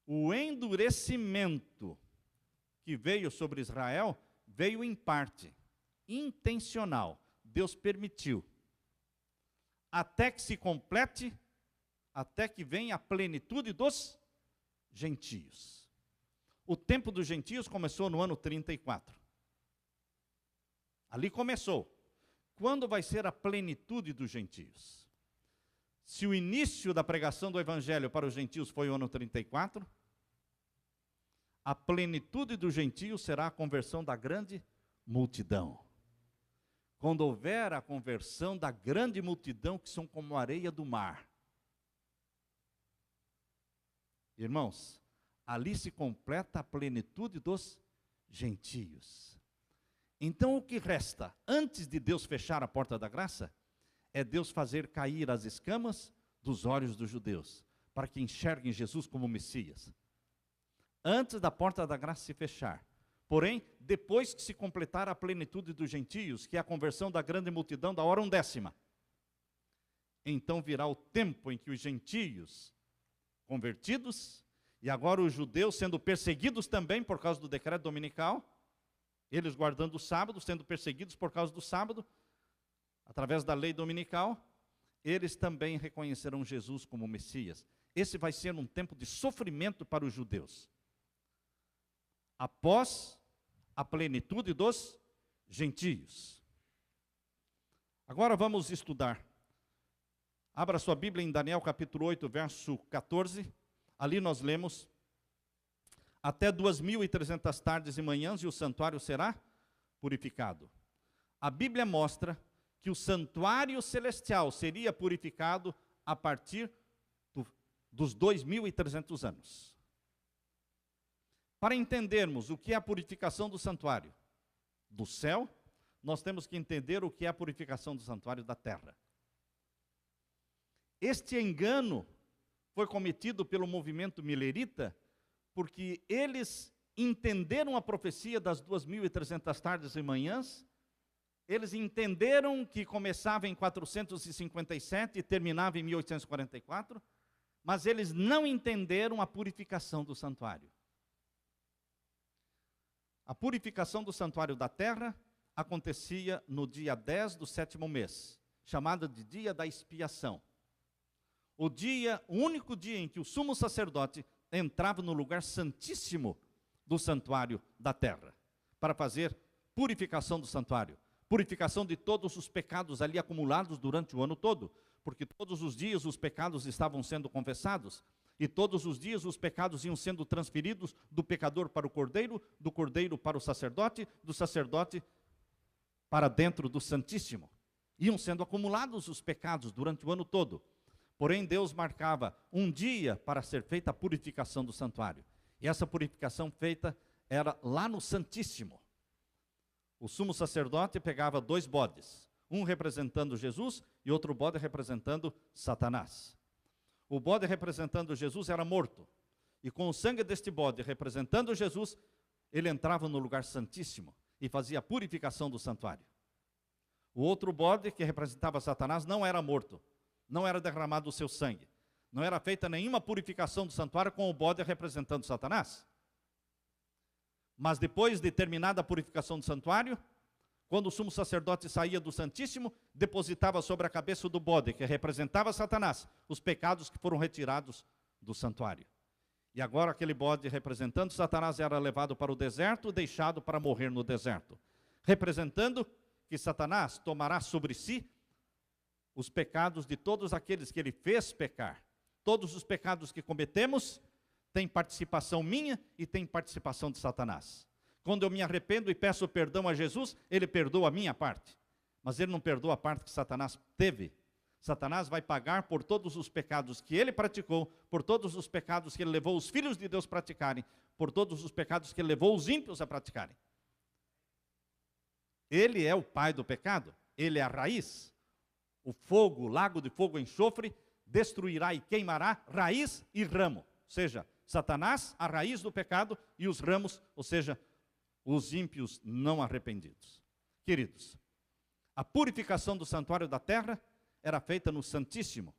O endurecimento que veio sobre Israel, veio em parte, intencional. Deus permitiu. Até que se complete, até que venha a plenitude dos gentios. O tempo dos gentios começou no ano 34. Ali começou. Quando vai ser a plenitude dos gentios? Se o início da pregação do evangelho para os gentios foi o ano 34, a plenitude dos gentios será a conversão da grande multidão. Quando houver a conversão da grande multidão, que são como a areia do mar. Irmãos, ali se completa a plenitude dos gentios. Então o que resta, antes de Deus fechar a porta da graça, é Deus fazer cair as escamas dos olhos dos judeus, para que enxerguem Jesus como Messias. Antes da porta da graça se fechar. Porém, depois que se completar a plenitude dos gentios, que é a conversão da grande multidão da hora 1/10, então virá o tempo em que os gentios convertidos, e agora os judeus sendo perseguidos também por causa do decreto dominical, eles guardando o sábado, sendo perseguidos por causa do sábado, através da lei dominical, eles também reconhecerão Jesus como Messias. Esse vai ser um tempo de sofrimento para os judeus. Após a plenitude dos gentios. Agora vamos estudar. Abra sua Bíblia em Daniel capítulo 8, verso 14. Ali nós lemos: até 2.300 tardes e manhãs e o santuário será purificado. A Bíblia mostra que o santuário celestial seria purificado a partir dos 2.300 anos. Para entendermos o que é a purificação do santuário do céu, nós temos que entender o que é a purificação do santuário da terra. Este engano foi cometido pelo movimento milerita, porque eles entenderam a profecia das 2.300 tardes e manhãs, eles entenderam que começava em 457 e terminava em 1844, mas eles não entenderam a purificação do santuário. A purificação do santuário da terra acontecia no dia 10 do 7º mês, chamado de dia da expiação. O único dia em que o sumo sacerdote entrava no lugar santíssimo do santuário da terra, para fazer purificação do santuário, purificação de todos os pecados ali acumulados durante o ano todo, porque todos os dias os pecados estavam sendo confessados, e todos os dias os pecados iam sendo transferidos do pecador para o cordeiro, do cordeiro para o sacerdote, do sacerdote para dentro do Santíssimo. Iam sendo acumulados os pecados durante o ano todo. Porém, Deus marcava um dia para ser feita a purificação do santuário. E essa purificação feita era lá no Santíssimo. O sumo sacerdote pegava 2 bodes, um representando Jesus e outro bode representando Satanás. O bode representando Jesus era morto. E com o sangue deste bode representando Jesus, ele entrava no lugar santíssimo e fazia a purificação do santuário. O outro bode, que representava Satanás, não era morto. Não era derramado o seu sangue. Não era feita nenhuma purificação do santuário com o bode representando Satanás. Mas depois de terminada a purificação do santuário, quando o sumo sacerdote saía do Santíssimo, depositava sobre a cabeça do bode, que representava Satanás, os pecados que foram retirados do santuário. E agora aquele bode representando Satanás era levado para o deserto, deixado para morrer no deserto. Representando que Satanás tomará sobre si os pecados de todos aqueles que ele fez pecar. Todos os pecados que cometemos têm participação minha e tem participação de Satanás. Quando eu me arrependo e peço perdão a Jesus, ele perdoa a minha parte. Mas ele não perdoa a parte que Satanás teve. Satanás vai pagar por todos os pecados que ele praticou, por todos os pecados que ele levou os filhos de Deus a praticarem, por todos os pecados que ele levou os ímpios a praticarem. Ele é o pai do pecado, ele é a raiz. O fogo, o lago de fogo e enxofre, destruirá e queimará raiz e ramo. Ou seja, Satanás, a raiz do pecado, e os ramos, ou seja, os ímpios não arrependidos. Queridos, a purificação do santuário da terra era feita no Santíssimo.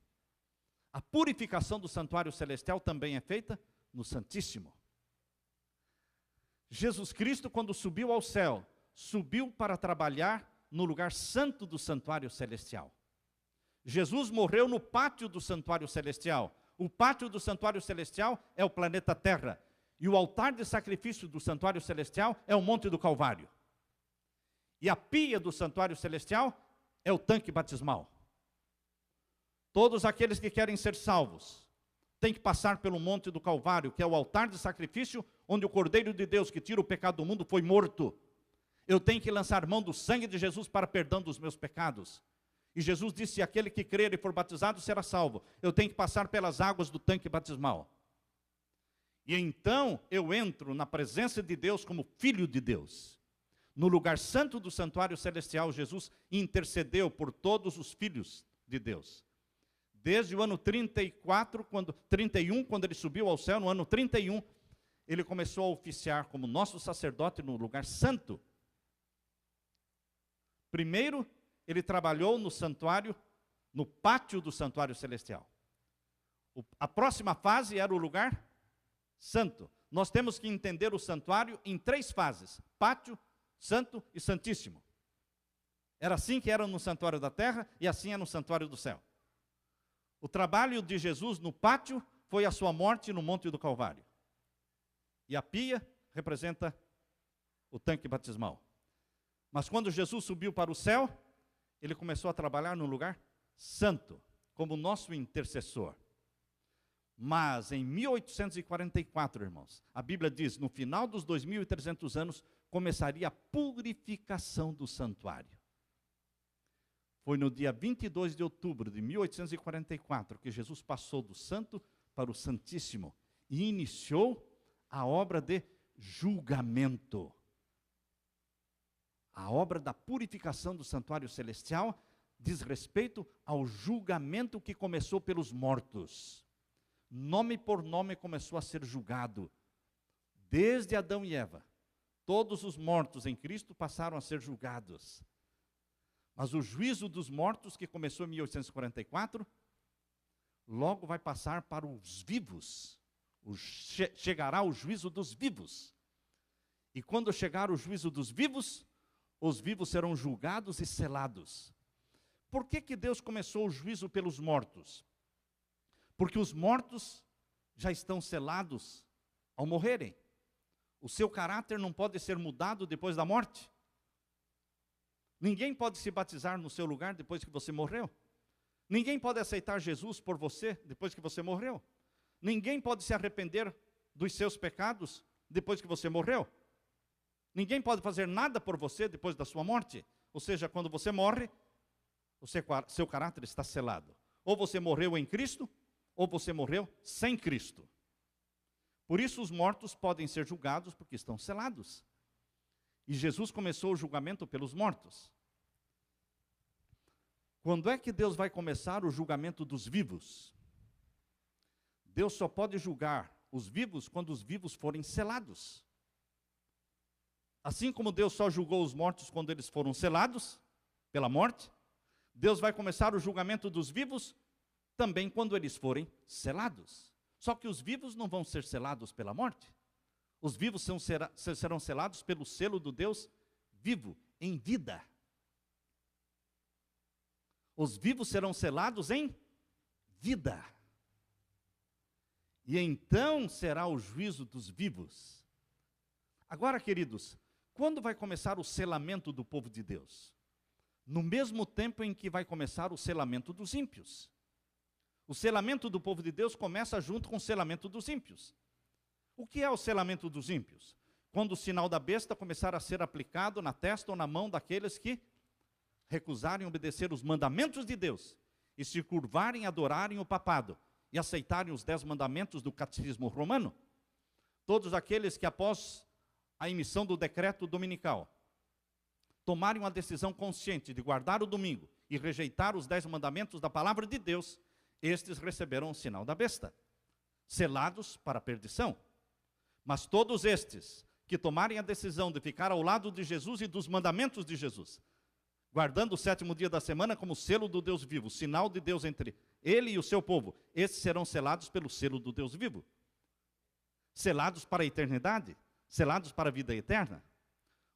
A purificação do santuário celestial também é feita no Santíssimo. Jesus Cristo, quando subiu ao céu, subiu para trabalhar no lugar santo do santuário celestial. Jesus morreu no pátio do santuário celestial. O pátio do santuário celestial é o planeta Terra. E o altar de sacrifício do santuário celestial é o Monte do Calvário. E a pia do santuário celestial é o tanque batismal. Todos aqueles que querem ser salvos têm que passar pelo Monte do Calvário, que é o altar de sacrifício, onde o Cordeiro de Deus que tira o pecado do mundo foi morto. Eu tenho que lançar mão do sangue de Jesus para perdão dos meus pecados. E Jesus disse, aquele que crer e for batizado será salvo. Eu tenho que passar pelas águas do tanque batismal. E então eu entro na presença de Deus como filho de Deus. No lugar santo do santuário celestial, Jesus intercedeu por todos os filhos de Deus. Desde o ano 31, quando ele subiu ao céu, no ano 31, ele começou a oficiar como nosso sacerdote no lugar santo. Primeiro, ele trabalhou no santuário, no pátio do santuário celestial. A próxima fase era o lugar santo. Nós temos que entender o santuário em 3 fases: pátio, santo e santíssimo. Era assim que era no santuário da terra e assim é no santuário do céu. O trabalho de Jesus no pátio foi a sua morte no Monte do Calvário. E a pia representa o tanque batismal. Mas quando Jesus subiu para o céu, ele começou a trabalhar no lugar santo, como nosso intercessor. Mas em 1844, irmãos, a Bíblia diz, no final dos 2300 anos, começaria a purificação do santuário. Foi no dia 22 de outubro de 1844 que Jesus passou do santo para o santíssimo e iniciou a obra de julgamento. A obra da purificação do santuário celestial diz respeito ao julgamento que começou pelos mortos. Nome por nome começou a ser julgado. Desde Adão e Eva, todos os mortos em Cristo passaram a ser julgados. Mas o juízo dos mortos, que começou em 1844, logo vai passar para os vivos. Chegará o juízo dos vivos. E quando chegar o juízo dos vivos, os vivos serão julgados e selados. Por que Deus começou o juízo pelos mortos? Porque os mortos já estão selados ao morrerem. O seu caráter não pode ser mudado depois da morte. Ninguém pode se batizar no seu lugar depois que você morreu. Ninguém pode aceitar Jesus por você depois que você morreu. Ninguém pode se arrepender dos seus pecados depois que você morreu. Ninguém pode fazer nada por você depois da sua morte. Ou seja, quando você morre, o seu caráter está selado. Ou você morreu em Cristo, ou você morreu sem Cristo. Por isso os mortos podem ser julgados porque estão selados. E Jesus começou o julgamento pelos mortos. Quando é que Deus vai começar o julgamento dos vivos? Deus só pode julgar os vivos quando os vivos forem selados. Assim como Deus só julgou os mortos quando eles foram selados pela morte, Deus vai começar o julgamento dos vivos também quando eles forem selados. Só que os vivos não vão ser selados pela morte. Os vivos serão selados pelo selo do Deus vivo, em vida. Os vivos serão selados em vida. e então será o juízo dos vivos. Agora, queridos, quando vai começar o selamento do povo de Deus? No mesmo tempo em que vai começar o selamento dos ímpios. O selamento do povo de Deus começa junto com o selamento dos ímpios. O que é o selamento dos ímpios? Quando o sinal da besta começar a ser aplicado na testa ou na mão daqueles que recusarem obedecer os mandamentos de Deus e se curvarem, adorarem o papado e aceitarem os 10 mandamentos do catecismo romano. Todos aqueles que após a emissão do decreto dominical tomarem uma decisão consciente de guardar o domingo e rejeitar os 10 mandamentos da palavra de Deus, estes receberão o sinal da besta, selados para a perdição. Mas todos estes que tomarem a decisão de ficar ao lado de Jesus e dos mandamentos de Jesus, guardando o 7º dia da semana como selo do Deus vivo, sinal de Deus entre ele e o seu povo, esses serão selados pelo selo do Deus vivo. Selados para a eternidade, selados para a vida eterna.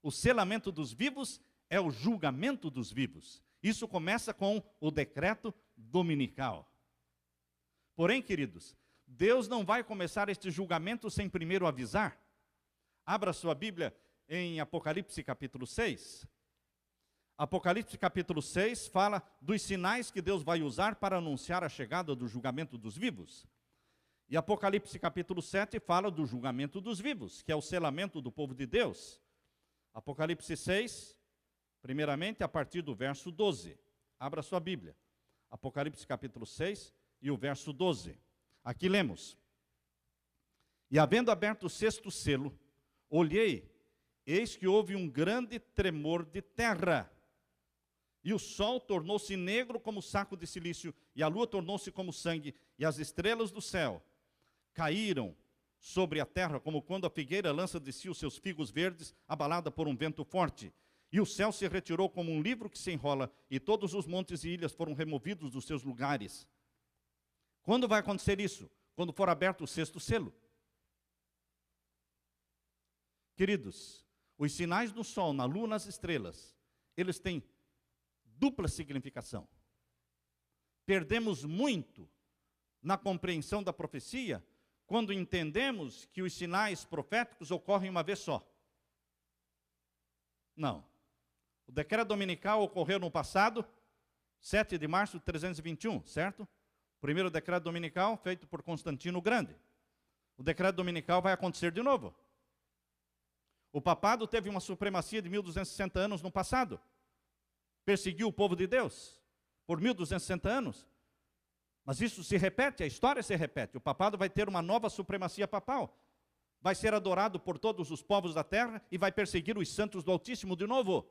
O selamento dos vivos é o julgamento dos vivos. Isso começa com o decreto dominical. Porém, queridos, Deus não vai começar este julgamento sem primeiro avisar. Abra sua Bíblia em Apocalipse capítulo 6. Apocalipse capítulo 6 fala dos sinais que Deus vai usar para anunciar a chegada do julgamento dos vivos. E Apocalipse capítulo 7 fala do julgamento dos vivos, que é o selamento do povo de Deus. Apocalipse 6, primeiramente a partir do verso 12. Abra sua Bíblia. Apocalipse capítulo 6 e o verso 12. Aqui lemos: E havendo aberto o 6º selo, olhei, eis que houve um grande tremor de terra. E o sol tornou-se negro como saco de cilício, e a lua tornou-se como sangue, e as estrelas do céu caíram sobre a terra, como quando a figueira lança de si os seus figos verdes, abalada por um vento forte. E o céu se retirou como um livro que se enrola, e todos os montes e ilhas foram removidos dos seus lugares. Quando vai acontecer isso? Quando for aberto o 6º selo. Queridos, os sinais do sol, na lua, nas estrelas, eles têm dupla significação. Perdemos muito na compreensão da profecia quando entendemos que os sinais proféticos ocorrem uma vez só. Não. O decreto dominical ocorreu no passado, 7 de março de 321, certo? O primeiro decreto dominical feito por Constantino o Grande. O decreto dominical vai acontecer de novo. O papado teve uma supremacia de 1260 anos no passado. Perseguiu o povo de Deus por 1260 anos. Mas isso se repete, a história se repete. O papado vai ter uma nova supremacia papal. Vai ser adorado por todos os povos da terra e vai perseguir os santos do Altíssimo de novo.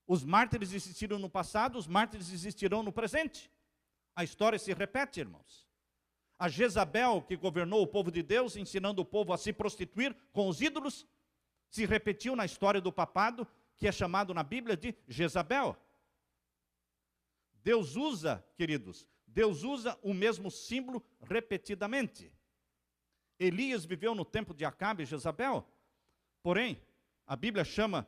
Os mártires existiram no passado, os mártires existirão no presente. A história se repete, irmãos. A Jezabel, que governou o povo de Deus, ensinando o povo a se prostituir com os ídolos, se repetiu na história do papado, que é chamado na Bíblia de Jezabel. Deus usa, queridos, Deus usa o mesmo símbolo repetidamente. Elias viveu no tempo de Acabe e Jezabel, porém, a Bíblia chama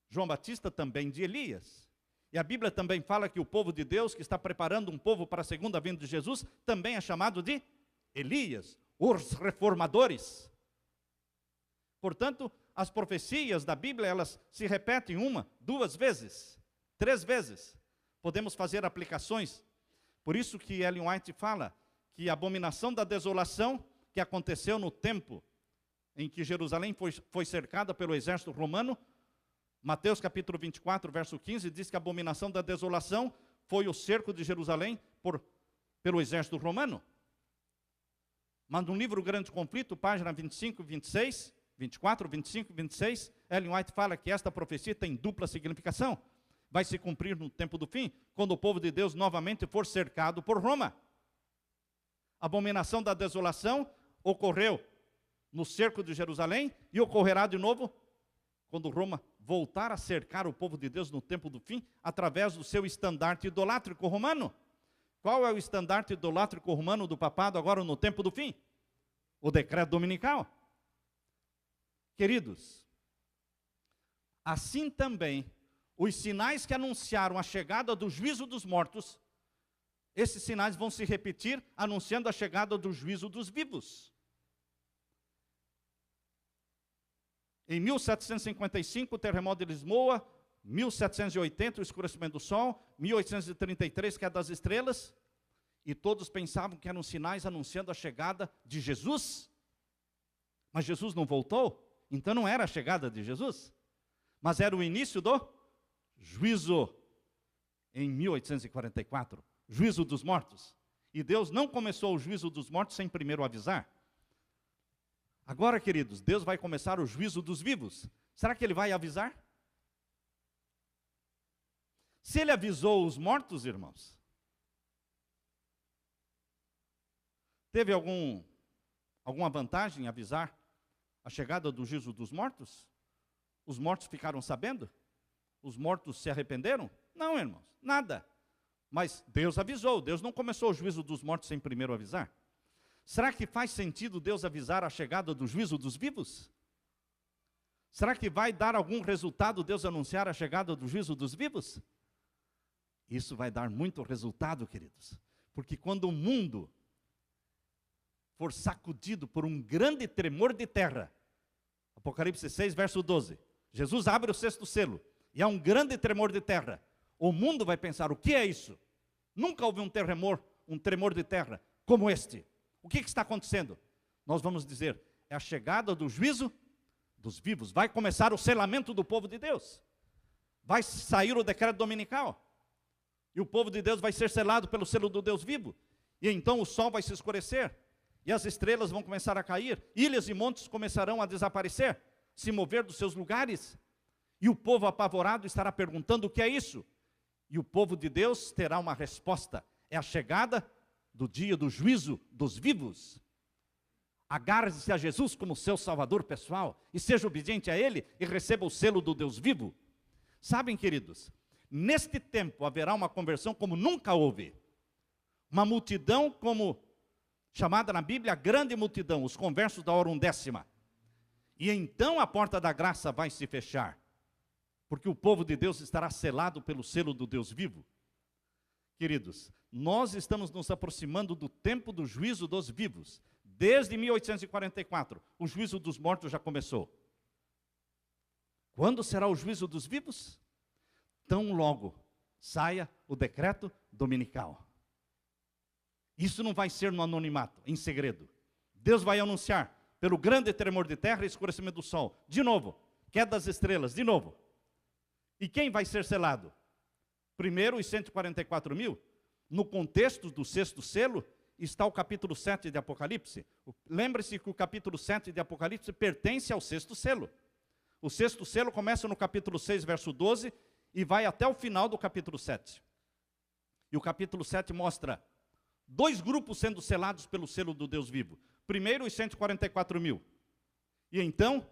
João Batista também de Elias. E a Bíblia também fala que o povo de Deus, que está preparando um povo para a segunda vinda de Jesus, também é chamado de Elias, os reformadores. Portanto, as profecias da Bíblia, elas se repetem 1, 2 vezes, 3 vezes. Podemos fazer aplicações. Por isso que Ellen White fala que a abominação da desolação, que aconteceu no tempo em que Jerusalém foi cercada pelo exército romano, Mateus capítulo 24, verso 15, diz que a abominação da desolação foi o cerco de Jerusalém pelo exército romano. Mas no livro Grande Conflito, página 25 e 26, 24, 25 e 26, Ellen White fala que esta profecia tem dupla significação. Vai se cumprir no tempo do fim, quando o povo de Deus novamente for cercado por Roma. A abominação da desolação ocorreu no cerco de Jerusalém e ocorrerá de novo quando Roma voltar a cercar o povo de Deus no tempo do fim, através do seu estandarte idolátrico romano. Qual é o estandarte idolátrico romano do papado agora no tempo do fim? O decreto dominical. Queridos, assim também, os sinais que anunciaram a chegada do juízo dos mortos Esses sinais vão se repetir, anunciando a chegada do juízo dos vivos. Em 1755, o terremoto de Lisboa, 1780, o escurecimento do sol, 1833, queda das estrelas, e todos pensavam que eram sinais anunciando a chegada de Jesus. Mas Jesus não voltou, então não era a chegada de Jesus, mas era o início do juízo em 1844, juízo dos mortos. E Deus não começou o juízo dos mortos sem primeiro avisar. Agora, queridos, Deus vai começar o juízo dos vivos. Será que Ele vai avisar? Se Ele avisou os mortos, irmãos, teve alguma vantagem em avisar a chegada do juízo dos mortos? Os mortos ficaram sabendo? Os mortos se arrependeram? Não, irmãos, nada. Mas Deus avisou, Deus não começou o juízo dos mortos sem primeiro avisar. Será que faz sentido Deus avisar a chegada do juízo dos vivos? Será que vai dar algum resultado Deus anunciar a chegada do juízo dos vivos? Isso vai dar muito resultado, queridos. Porque quando o mundo for sacudido por um grande tremor de terra, Apocalipse 6, verso 12, Jesus abre o sexto selo, e há um grande tremor de terra. O mundo vai pensar, o que é isso? Nunca houve um tremor de terra como este. O que está acontecendo? Nós vamos dizer, é a chegada do juízo dos vivos. Vai começar o selamento do povo de Deus. Vai sair o decreto dominical. E o povo de Deus vai ser selado pelo selo do Deus vivo. E então o sol vai se escurecer. E as estrelas vão começar a cair. Ilhas e montes começarão a desaparecer, se mover dos seus lugares. E o povo apavorado estará perguntando o que é isso. E o povo de Deus terá uma resposta. É a chegada do dia do juízo dos vivos. Agarre-se a Jesus como seu salvador pessoal e seja obediente a Ele e receba o selo do Deus vivo. Sabem, queridos, neste tempo haverá uma conversão como nunca houve. Uma multidão como chamada na Bíblia a grande multidão, os conversos da hora undécima. E então a porta da graça vai se fechar, porque o povo de Deus estará selado pelo selo do Deus vivo. Queridos, nós estamos nos aproximando do tempo do juízo dos vivos. Desde 1844, o juízo dos mortos já começou. Quando será o juízo dos vivos? Tão logo saia o decreto dominical. Isso não vai ser no anonimato, em segredo. Deus vai anunciar, pelo grande tremor de terra e escurecimento do sol, de novo, queda das estrelas, de novo. E quem vai ser selado? Primeiro, os 144 mil. No contexto do sexto selo, está o capítulo 7 de Apocalipse. Lembre-se que o capítulo 7 de Apocalipse pertence ao sexto selo. O sexto selo começa no capítulo 6, verso 12, e vai até o final do capítulo 7. E o capítulo 7 mostra dois grupos sendo selados pelo selo do Deus vivo. Primeiro, os 144 mil. E então,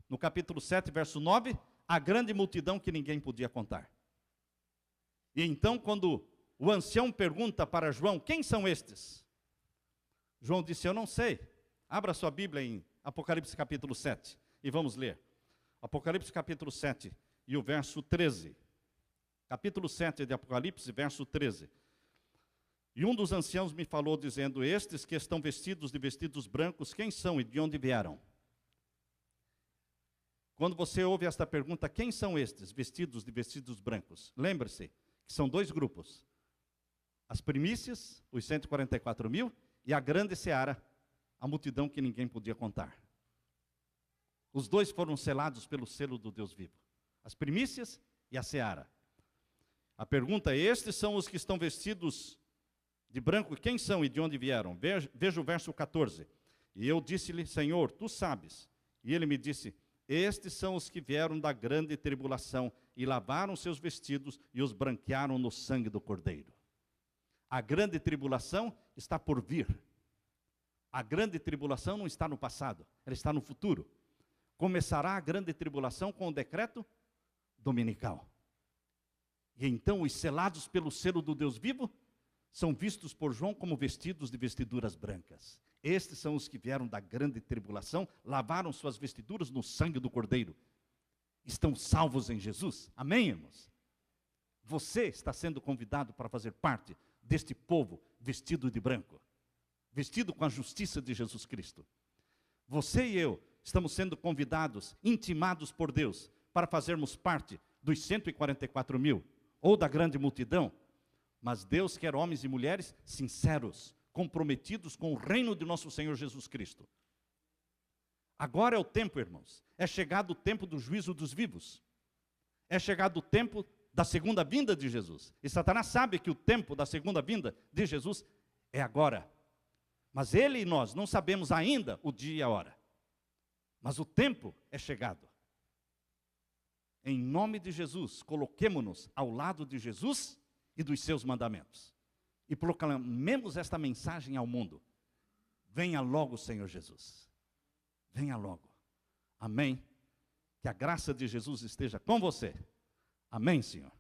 no capítulo 7, verso 9, a grande multidão que ninguém podia contar. E então, quando o ancião pergunta para João, quem são estes? João disse, eu não sei. Abra sua Bíblia em Apocalipse capítulo 7 e vamos ler. Apocalipse capítulo 7 e o verso 13. Capítulo 7 de Apocalipse, verso 13. E um dos anciãos me falou dizendo, estes que estão vestidos de vestidos brancos, quem são e de onde vieram? Quando você ouve esta pergunta, quem são estes vestidos de vestidos brancos? Lembre-se que são dois grupos. As primícias, os 144 mil, e a grande seara, a multidão que ninguém podia contar. Os dois foram selados pelo selo do Deus vivo. As primícias e a seara. A pergunta é, estes são os que estão vestidos de branco, quem são e de onde vieram? Veja o verso 14. E eu disse-lhe, Senhor, tu sabes. E ele me disse, estes são os que vieram da grande tribulação e lavaram seus vestidos e os branquearam no sangue do Cordeiro. A grande tribulação está por vir. A grande tribulação não está no passado, ela está no futuro. Começará a grande tribulação com o decreto dominical. E então os selados pelo selo do Deus vivo são vistos por João como vestidos de vestiduras brancas. Estes são os que vieram da grande tribulação, lavaram suas vestiduras no sangue do Cordeiro. Estão salvos em Jesus. Amém, irmãos? Você está sendo convidado para fazer parte deste povo vestido de branco, vestido com a justiça de Jesus Cristo. Você e eu estamos sendo convidados, intimados por Deus, para fazermos parte dos 144 mil, ou da grande multidão, mas Deus quer homens e mulheres sinceros, comprometidos com o reino de nosso Senhor Jesus Cristo. Agora é o tempo, irmãos, é chegado o tempo do juízo dos vivos, é chegado o tempo da segunda vinda de Jesus, e Satanás sabe que o tempo da segunda vinda de Jesus é agora, mas ele e nós não sabemos ainda o dia e a hora, mas o tempo é chegado. Em nome de Jesus, coloquemo-nos ao lado de Jesus e dos seus mandamentos, e proclamemos esta mensagem ao mundo: venha logo, Senhor Jesus, venha logo. Amém? Que a graça de Jesus esteja com você. Amém, Senhor?